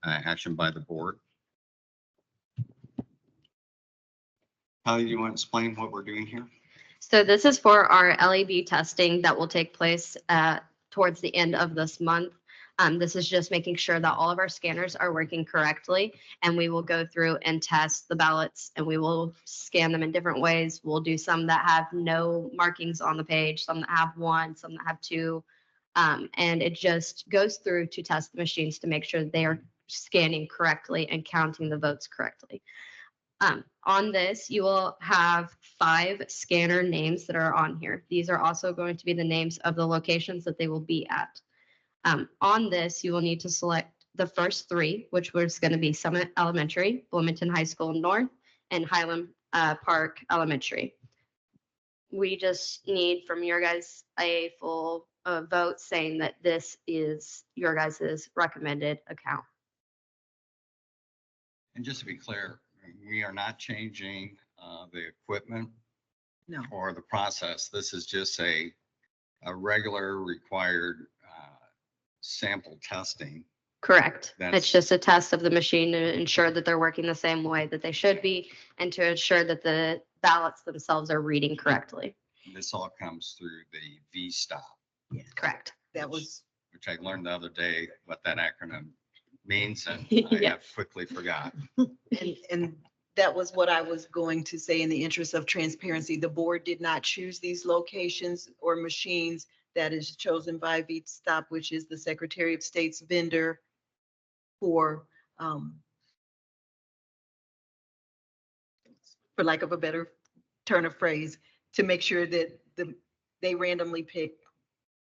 action by the board. How do you want to explain what we're doing here? So this is for our LAB testing that will take place towards the end of this month. This is just making sure that all of our scanners are working correctly, and we will go through and test the ballots, and we will scan them in different ways. We'll do some that have no markings on the page, some that have one, some that have two. And it just goes through to test the machines to make sure they are scanning correctly and counting the votes correctly. On this, you will have 5 scanner names that are on here. These are also going to be the names of the locations that they will be at. On this, you will need to select the first 3, which was going to be Summit Elementary, Bloomington High School North, and Highland Park Elementary. We just need from your guys a full vote saying that this is your guys' recommended account. And just to be clear, we are not changing the equipment No. or the process. This is just a regular required sample testing. Correct. That's- It's just a test of the machine to ensure that they're working the same way that they should be and to ensure that the ballots themselves are reading correctly. This all comes through the V-Stop, Correct. That was, which I learned the other day what that acronym means, and I Yeah. have quickly forgot. and that was what I was going to say in the interest of transparency. The board did not choose these locations or machines. That is chosen by VStop, which is the Secretary of State's vendor for lack of a better turn of phrase, to make sure that they randomly pick,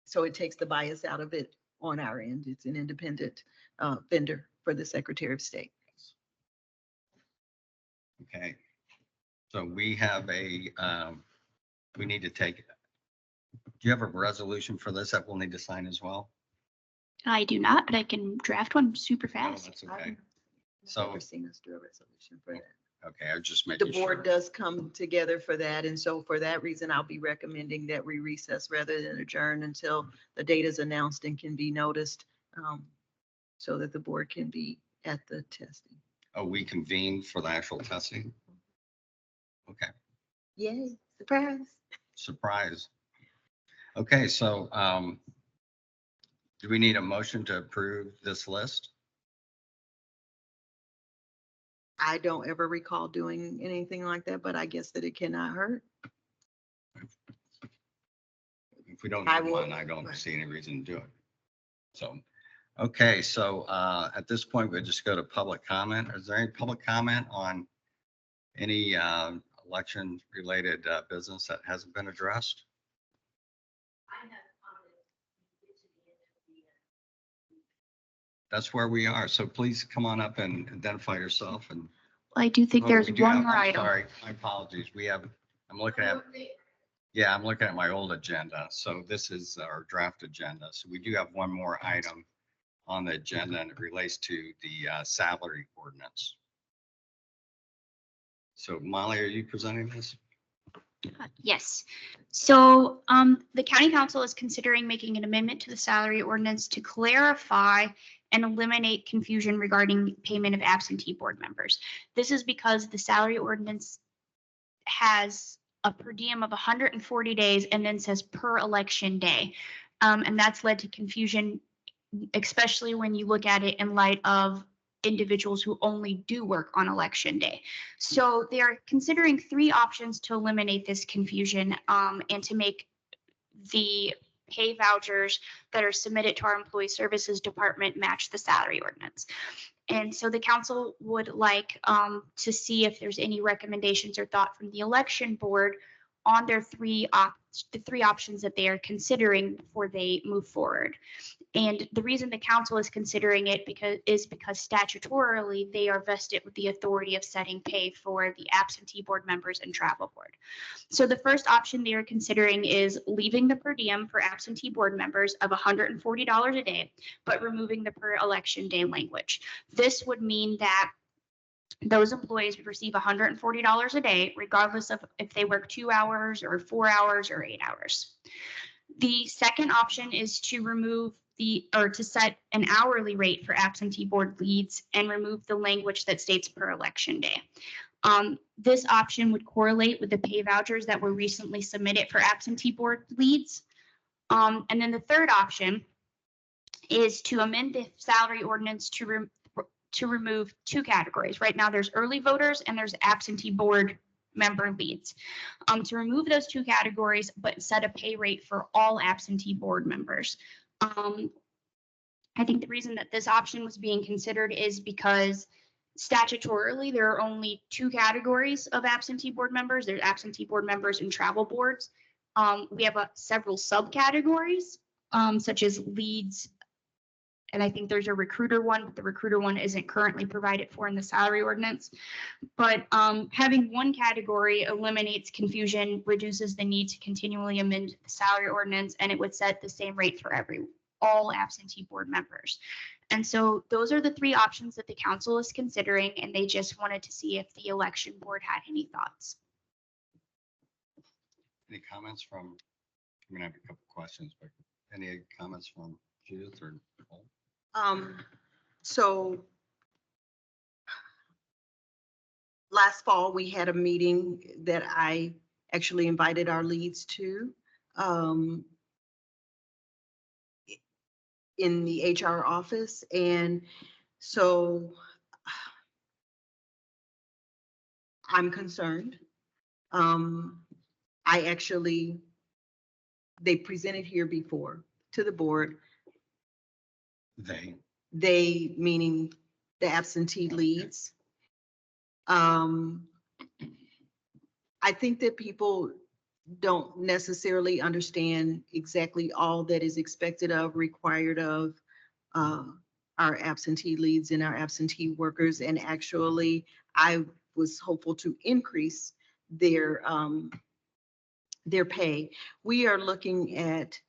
so it takes the bias out of it on our end. It's an independent vendor for the Secretary of State. Okay. So we have we need to take, do you have a resolution for this that we'll need to sign as well? I do not, but I can draft one super No, fast. that's okay. So So, I've seen us do a resolution for that. okay, I was just The making sure. board does come together for that, and so for that reason, I'll be recommending that we recess rather than adjourn until the date is announced and can be noticed, so that the board can be at the testing. Oh, we convene for the actual testing? Okay, Yay, surprise. surprise. Okay, so do we need a motion to approve this list? I don't ever recall doing anything like that, but I guess that it cannot hurt. If we don't I have will- one, I don't see any reason to do it. So, okay, so at this point, we'll just go to public comment. Is there any public comment on any election-related business that hasn't been addressed? That's where we are. So please come on up and identify yourself and. I do think Oh, there's we do one have- more I'm item. Sorry, my apologies. I'm looking at, yeah, I'm looking at my old agenda. So this is our draft agenda. So we do have one more item on the agenda, and it relates to the salary ordinance. So Molly, are you presenting this? Yes. So the county council is considering making an amendment to the salary ordinance to clarify and eliminate confusion regarding payment of absentee board members. This is because the salary ordinance has a per diem of 140 days and then says per election day. And that's led to confusion, especially when you look at it in light of individuals who only do work on election day. So they are considering 3 options to eliminate this confusion and to make the pay vouchers that are submitted to our employee services department match the salary ordinance. And so the council would like to see if there's any recommendations or thought from the election board on their the 3 options that they are considering before they move forward. And the reason the council is considering it because statutorily they are vested with the authority of setting pay for the absentee board members and travel board. So the first option they are considering is leaving the per diem for absentee board members of $140 a day, but removing the per election day language. This would mean that those employees would receive $140 a day, regardless of if they work 2 hours or 4 hours or 8 hours. The second option is to to set an hourly rate for absentee board leads and remove the language that states per election day. This option would correlate with the pay vouchers that were recently submitted for absentee board leads. And then the third option is to amend the salary ordinance to remove two categories. Right now, there's early voters and there's absentee board member leads. To remove those two categories, but set a pay rate for all absentee board members. I think the reason that this option was being considered is because statutorily, there are only two categories of absentee board members. There's absentee board members and travel boards. We have several subcategories, such as leads, and I think there's a recruiter one, but the recruiter one isn't currently provided for in the salary ordinance. But having one category eliminates confusion, reduces the need to continually amend the salary ordinance, and it would set the same rate for all absentee board members. And so those are the three options that the council is considering, and they just wanted to see if the election board had any thoughts. Any comments from, I'm gonna have a couple questions, but any comments from Judith or Nicole? So last fall, we had a meeting that I actually invited our leads to. In the HR office. And so I'm concerned. They presented here before to the board. They meaning the absentee leads. I think that people don't necessarily understand exactly all that is expected of, required of our absentee leads and our absentee workers. And actually, I was hopeful to increase their pay. We are looking at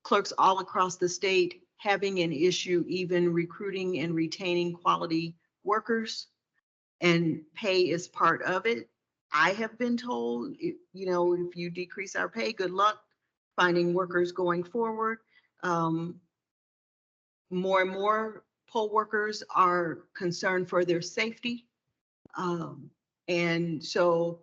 clerks all across the state having an issue even recruiting and retaining quality workers, and pay is part of it. I have been told, if you decrease our pay, good luck finding workers going forward. More and more poll workers are concerned for their safety. And so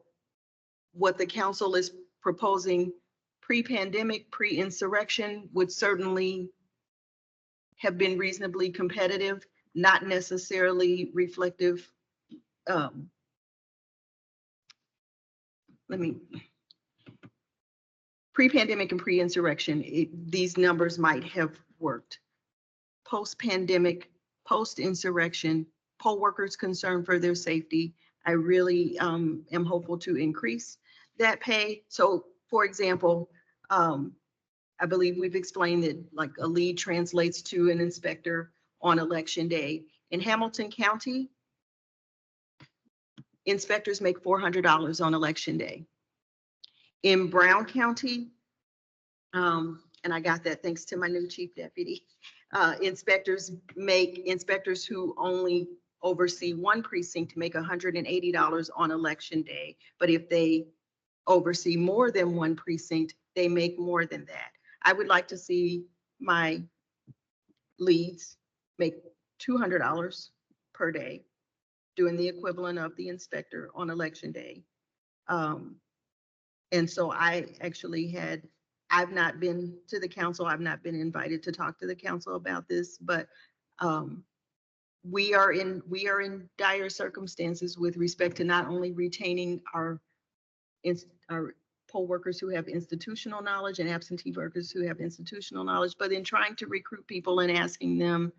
what the council is proposing pre-pandemic, pre-insurrection would certainly have been reasonably competitive, not necessarily reflective. Pre-pandemic and pre-insurrection, these numbers might have worked. Post-pandemic, post-insurrection, poll workers concerned for their safety, I really am hopeful to increase that pay. So for example, I believe we've explained that like a lead translates to an inspector on election day. In Hamilton County, inspectors make $400 on election day. In Brown County, and I got that thanks to my new chief deputy, inspectors who only oversee one precinct make $180 on election day. But if they oversee more than one precinct, they make more than that. I would like to see my leads make $200 per day, doing the equivalent of the inspector on election day. And so I've not been to the council. I've not been invited to talk to the council about this, but we are in dire circumstances with respect to not only retaining our poll workers who have institutional knowledge and absentee workers who have institutional knowledge, but in trying to recruit people and asking them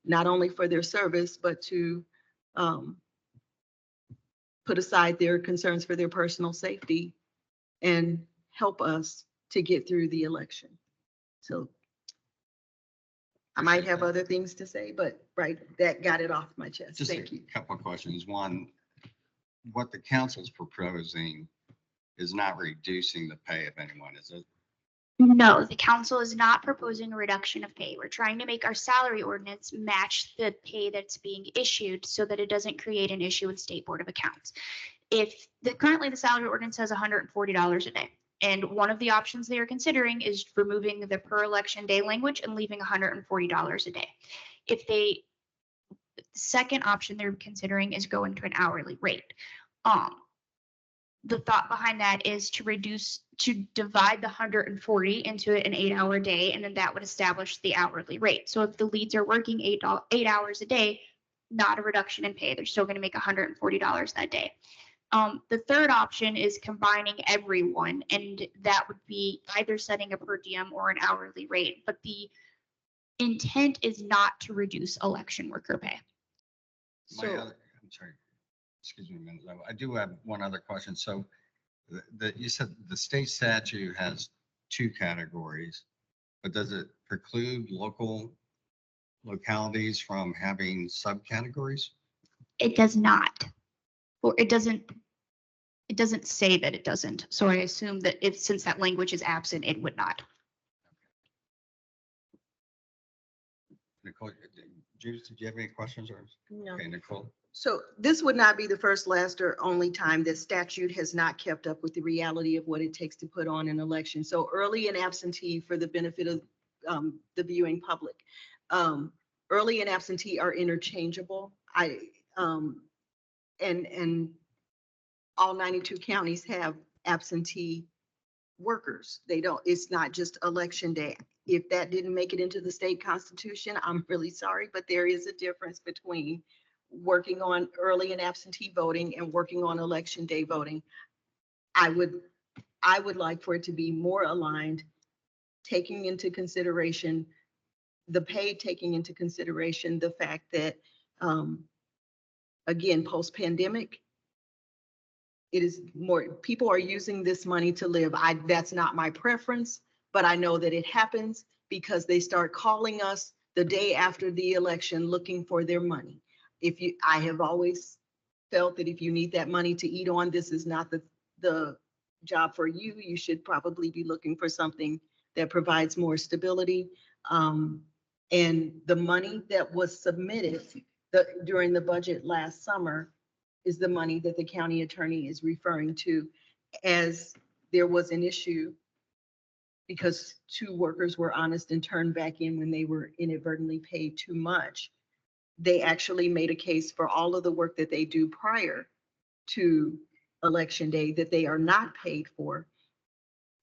not only for their service, but to put aside their concerns for their personal safety and help us to get through the election. So I might have other things to say, but right, that got it off my chest. Just Thank you. a couple of questions. One, what the council's proposing is not reducing the pay of anyone, is it? No, the council is not proposing a reduction of pay. We're trying to make our salary ordinance match the pay that's being issued so that it doesn't create an issue with State Board of Accounts. Currently the salary ordinance has $140 a day. And one of the options they are considering is removing the per election day language and leaving $140 a day. The second option they're considering is going to an hourly rate. the thought behind that is to divide the 140 into an 8-hour day, and then that would establish the hourly rate. So if the leads are working 8 hours a day, not a reduction in pay, they're still going to make $140 that day. The third option is combining everyone, and that would be either setting a per diem or an hourly rate. But the intent is not to reduce election worker pay. I'm sorry, excuse me a minute. I do have one other question. So you said the state statute has 2 categories, but does it preclude localities from having subcategories? It does not, or it doesn't say that it doesn't. So I assume that since that language is absent, it would not. Nicole, Judith, did you have any questions or? No. Okay, Nicole. So this would not be the first, last, or only time that statute has not kept up with the reality of what it takes to put on an election. So early and absentee, for the benefit of the viewing public. Early and absentee are interchangeable. And all 92 counties have absentee workers. It's not just election day. If that didn't make it into the state constitution, I'm really sorry, but there is a difference between working on early and absentee voting and working on election day voting. I would like for it to be more aligned, taking into consideration the pay, taking into consideration the fact that, again, post-pandemic, it is more, people are using this money to live. That's not my preference, but I know that it happens because they start calling us the day after the election looking for their money. I have always felt that if you need that money to eat on, this is not the job for you. You should probably be looking for something that provides more stability. And the money that was submitted during the budget last summer is the money that the county attorney is referring to, as there was an issue because 2 workers were honest and turned back in when they were inadvertently paid too much. They actually made a case for all of the work that they do prior to election day that they are not paid for.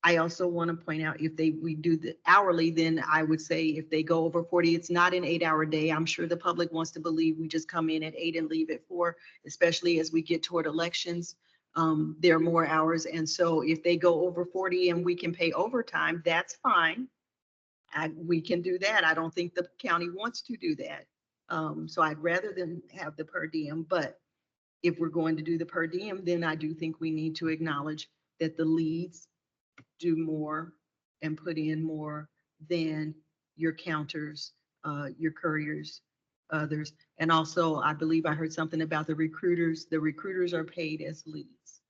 I also want to point out, if we do the hourly, then I would say if they go over 40, it's not an 8-hour day. I'm sure the public wants to believe we just come in at 8 and leave at 4, especially as we get toward elections. There are more hours. And so if they go over 40 and we can pay overtime, that's fine. We can do that. I don't think the county wants to do that. So I'd rather than have the per diem, but if we're going to do the per diem, then I do think we need to acknowledge that the leads do more and put in more than your counters, your couriers, others. And also, I believe I heard something about the recruiters. The recruiters are paid as leads.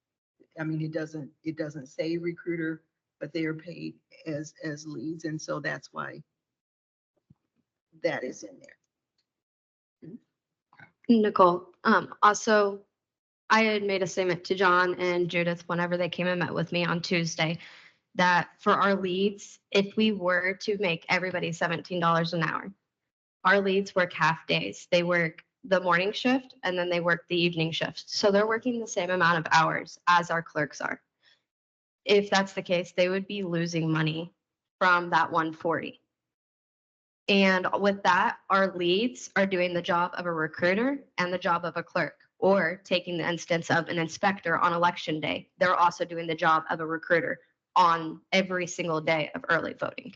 I mean, it doesn't say recruiter, but they are paid as leads. And so that's why that is in there. Nicole, also, I had made a statement to John and Judith whenever they came and met with me on Tuesday that for our leads, if we were to make everybody $17 an hour, our leads work half days. They work the morning shift and then they work the evening shift. So they're working the same amount of hours as our clerks are. If that's the case, they would be losing money from that 140. And with that, our leads are doing the job of a recruiter and the job of a clerk, or taking the instance of an inspector on election day. They're also doing the job of a recruiter on every single day of early voting.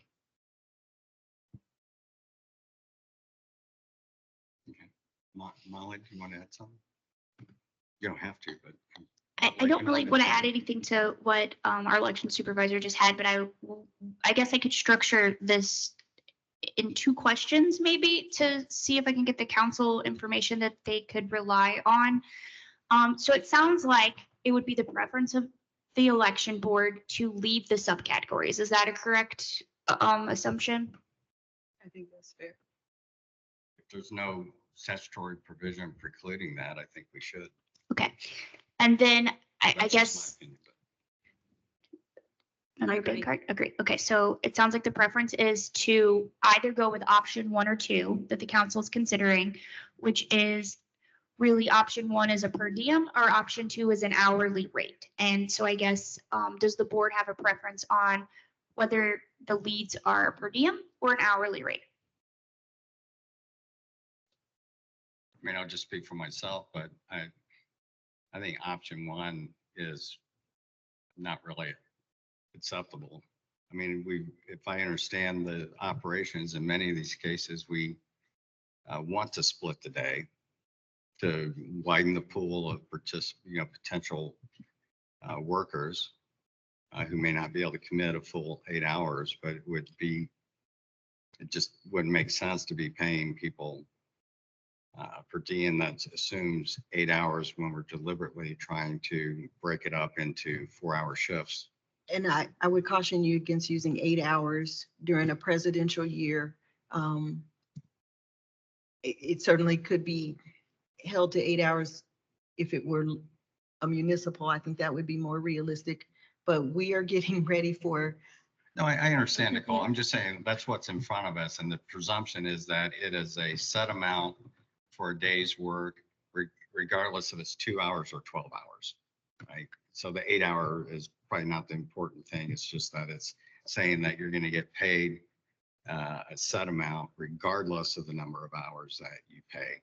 Okay. Molly, do you want to add something? You don't have to, but. I don't really want to add anything to what our election supervisor just had, but I guess I could structure this in 2 questions maybe to see if I can get the council information that they could rely on. So it sounds like it would be the preference of the election board to leave the subcategories. Is that a correct assumption? I think that's fair. If there's no statutory provision precluding that, I think we should. Okay. And then I That's just guess. my opinion, but- Another bank card? Agree. Okay, so it sounds like the preference is to either go with option 1 or 2 that the council is considering, which is really option one is a per diem or option two is an hourly rate. And so I guess, does the board have a preference on whether the leads are per diem or an hourly rate? I mean, I'll just speak for myself, but I think option one is not really acceptable. I mean, if I understand the operations, in many of these cases, we want to split the day to widen the pool of potential workers who may not be able to commit a full 8 hours, but it just wouldn't make sense to be paying people per diem that assumes 8 hours when we're deliberately trying to break it up into 4-hour shifts. And I would caution you against using 8 hours during a presidential year. It certainly could be held to 8 hours if it were a municipal. I think that would be more realistic, but we are getting ready for. No, I understand, Nicole. I'm just saying that's what's in front of us. And the presumption is that it is a set amount for a day's work, regardless if it's 2 hours or 12 hours, right? So the 8 hour is probably not the important thing. It's just that it's saying that you're going to get paid a set amount regardless of the number of hours that you pay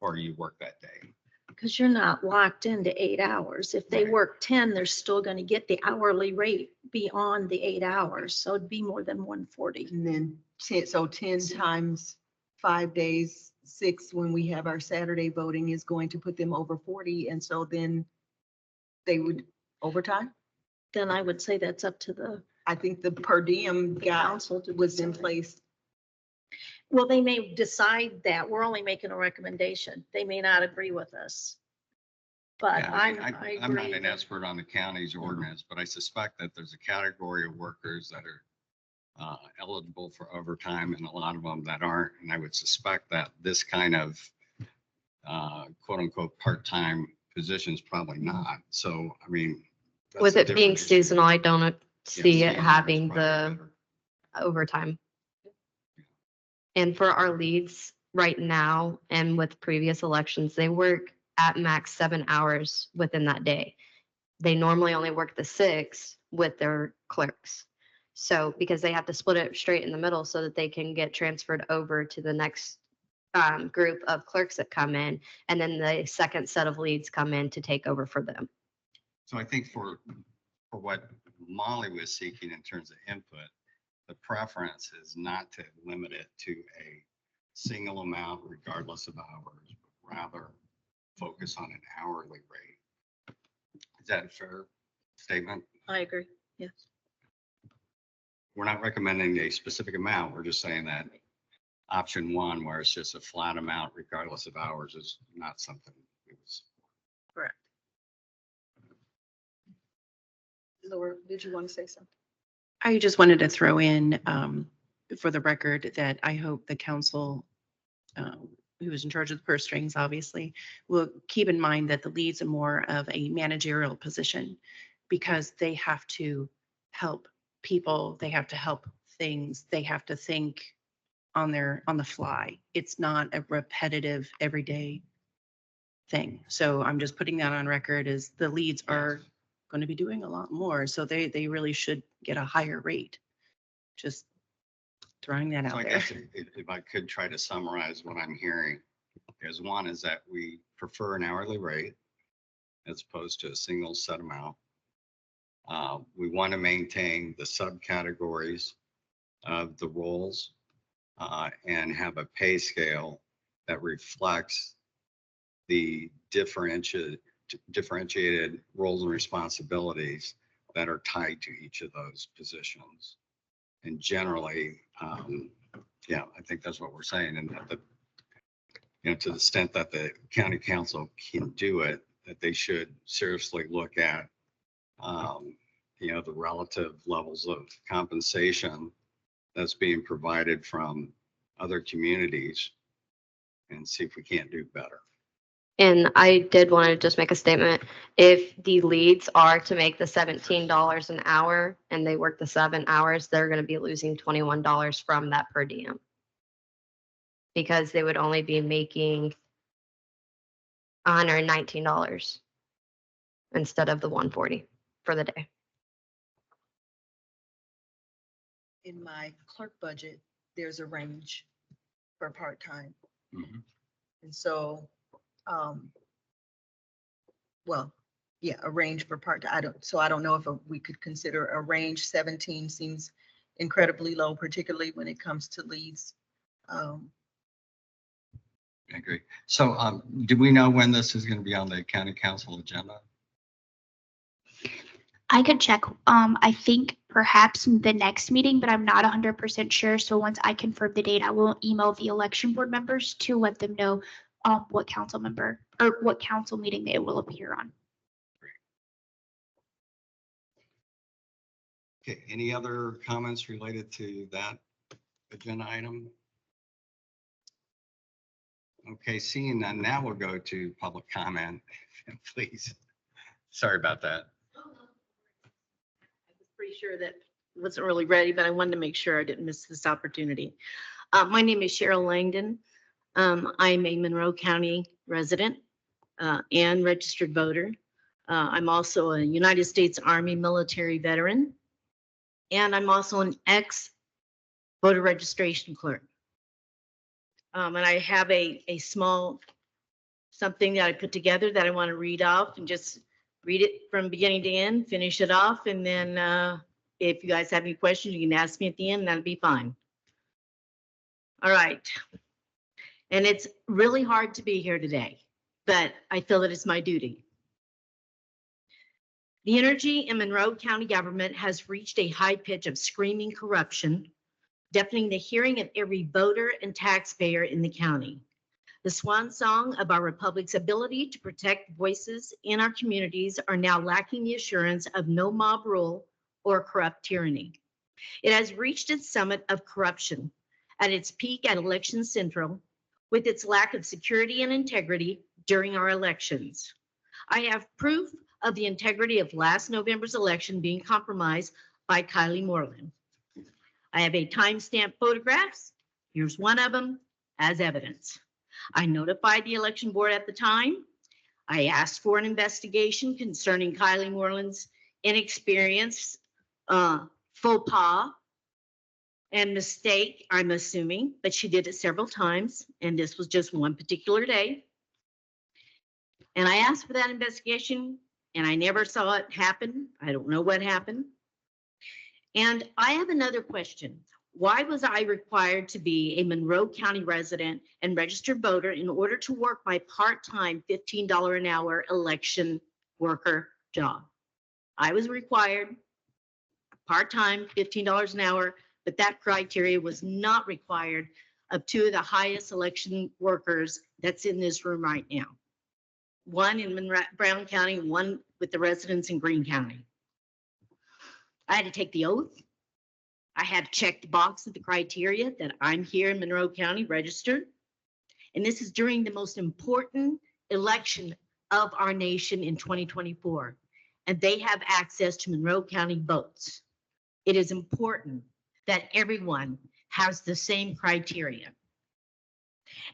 or you work that day. Because you're not locked into 8 hours. If they Right. work 10, they're still going to get the hourly rate beyond the 8 hours. So it'd be more than 140. And then 10 times 5 days, 6 when we have our Saturday voting is going to put them over 40. And so then they would overtime. Then I would say that's up to the I think the per diem council to was in decide. place. Well, they may decide that. We're only making a recommendation. They may not agree with us. But Yeah, I mean, I I'm not agree an that- expert on the county's ordinance, but I suspect that there's a category of workers that are eligible for overtime and a lot of them that aren't. And I would suspect that this kind of quote unquote part-time position is probably not. So, I mean. that's With a it being different issue. seasonal, I don't see Yeah, it seasonal is having probably the better. overtime. And for our leads right now and with previous elections, they work at max 7 hours within that day. They normally only work the 6 with their clerks. So because they have to split it straight in the middle so that they can get transferred over to the next group of clerks that come in. And then the second set of leads come in to take over for them. So I think for what Molly was seeking in terms of input, the preference is not to limit it to a single amount regardless of hours, but rather focus on an hourly rate. Is that a fair statement? I agree. Yes. We're not recommending a specific amount. We're just saying that option one, where it's just a flat amount regardless of hours, is not something we would support. Correct. Laura, did you want to say something? I just wanted to throw in, for the record, that I hope the council, who is in charge of the purse strings, obviously, will keep in mind that the leads are more of a managerial position because they have to help people, they have to help things, they have to think on the fly. It's not a repetitive, everyday thing. So I'm just putting that on record as the leads are going to be doing a lot more. So they really should get a higher rate. Just throwing that So I out there. guess if I could try to summarize what I'm hearing, is one is that we prefer an hourly rate as opposed to a single set amount. We want to maintain the subcategories of the roles and have a pay scale that reflects the differentiated roles and responsibilities that are tied to each of those positions. And generally, yeah, I think that's what we're saying. And that, to the extent that the county council can do it, that they should seriously look at, the relative levels of compensation that's being provided from other communities and see if we can't do better. And I did want to just make a statement. If the leads are to make the $17 an hour and they work the 7 hours, they're going to be losing $21 from that per diem. Because they would only be making $119 instead of the 140 for the day. In my clerk budget, there's a range for part-time. Mhm. And so, well, yeah, a range for part, I don't know if we could consider a range. 17 seems incredibly low, particularly when it comes to leads. I agree. So do we know when this is going to be on the county council agenda? I could check. I think perhaps the next meeting, but I'm not 100% sure. So once I confirm the date, I will email the election board members to let them know what council member or what council meeting it will appear on. Okay, any other comments related to that agenda item? Okay, seeing none, now we'll go to public comment, please. Sorry about that. I was pretty sure that wasn't really ready, but I wanted to make sure I didn't miss this opportunity. My name is Cheryl Langdon. I'm a Monroe County resident and registered voter. I'm also a United States Army military veteran, and I'm also an ex-voter registration clerk. And I have a small something that I put together that I want to read off and just read it from beginning to end, finish it off, and then if you guys have any questions, you can ask me at the end, and that'll be fine. All right. And it's really hard to be here today, but I feel that it's my duty. The energy in Monroe County government has reached a high pitch of screaming corruption, deafening the hearing of every voter and taxpayer in the county. The swan song of our republic's ability to protect voices in our communities are now lacking the assurance of no mob rule or corrupt tyranny. It has reached its summit of corruption at its peak at Election Central, with its lack of security and integrity during our elections. I have proof of the integrity of last November's election being compromised by Kylie Moreland. I have a timestamp photographs. Here's one of them as evidence. I notified the election board at the time. I asked for an investigation concerning Kylie Moreland's inexperience, faux pas, and mistake, I'm assuming, but she did it several times, and this was just one particular day. And I asked for that investigation, and I never saw it happen. I don't know what happened. And I have another question. Why was I required to be a Monroe County resident and registered voter in order to work my part-time $15 an hour election worker job? I was required part-time, $15 an hour, but that criteria was not required of two of the highest election workers that's in this room right now. One in Brown County, one with the residents in Greene County. I had to take the oath. I had to check the box of the criteria that I'm here in Monroe County registered. And this is during the most important election of our nation in 2024. And they have access to Monroe County votes. It is important that everyone has the same criteria.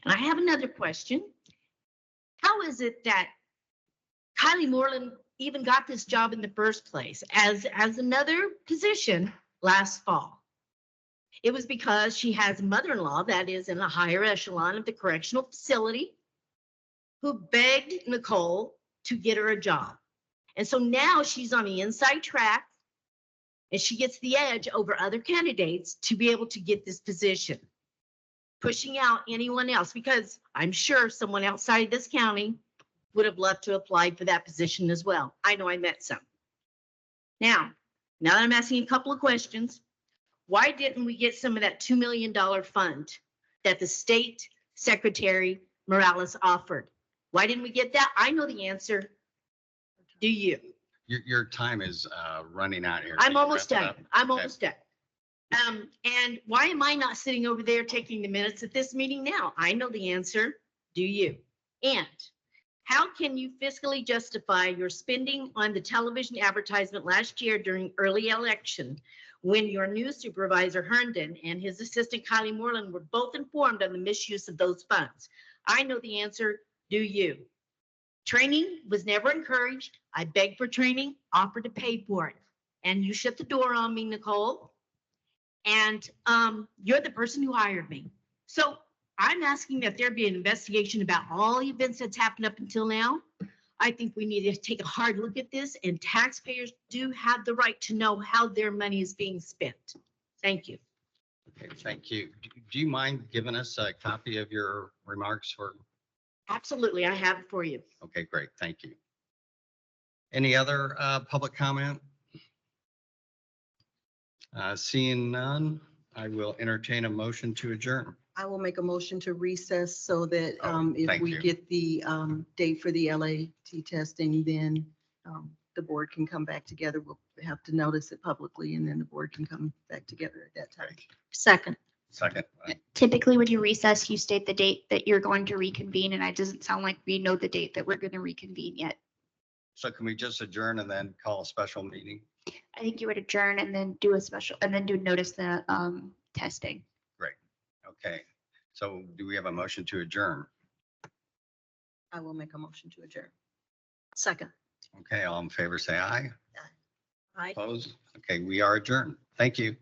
And I have another question. How is it that Kylie Moreland even got this job in the first place as another position last fall? It was because she has a mother-in-law that is in a higher echelon of the correctional facility who begged Nicole to get her a job. And so now she's on the inside track and she gets the edge over other candidates to be able to get this position, pushing out anyone else, because I'm sure someone outside of this county would have loved to apply for that position as well. I know I met some. Now that I'm asking a couple of questions, why didn't we get some of that $2 million fund that the state secretary Morales offered? Why didn't we get that? I know the answer. Do you? Your time is running out here. I'm Can you almost wrap it done. up? I'm Okay. almost done. And why am I not sitting over there taking the minutes at this meeting now? I know the answer. Do you? And how can you fiscally justify your spending on the television advertisement last year during early election when your new supervisor Herndon and his assistant Kylie Moreland were both informed of the misuse of those funds? I know the answer. Do you? Training was never encouraged. I begged for training, offered to pay for it. And you shut the door on me, Nicole. And you're the person who hired me. So I'm asking that there be an investigation about all the events that's happened up until now. I think we need to take a hard look at this, and taxpayers do have the right to know how their money is being spent. Thank you. Okay, thank you. Do you mind giving us a copy of your remarks for? Absolutely, I have it for you. Okay, great. Thank you. Any other public comment? Seeing none, I will entertain a motion to adjourn. I will make a motion to recess so that if thank we you. get the date for the LAT testing, then the board can come back together. We'll have to notice it publicly, and then the board can come back together at that time. Second. Second. Typically, when you recess, you state the date that you're going to reconvene, and it doesn't sound like we know the date that we're going to reconvene yet. So can we just adjourn and then call a special meeting? I think you would adjourn and then do a special, and then do notice the testing. Great. Okay. So do we have a motion to adjourn? I will make a motion to adjourn. Second. Okay, all in favor, say aye. Aye. Opposed? Okay, we are adjourned. Thank you.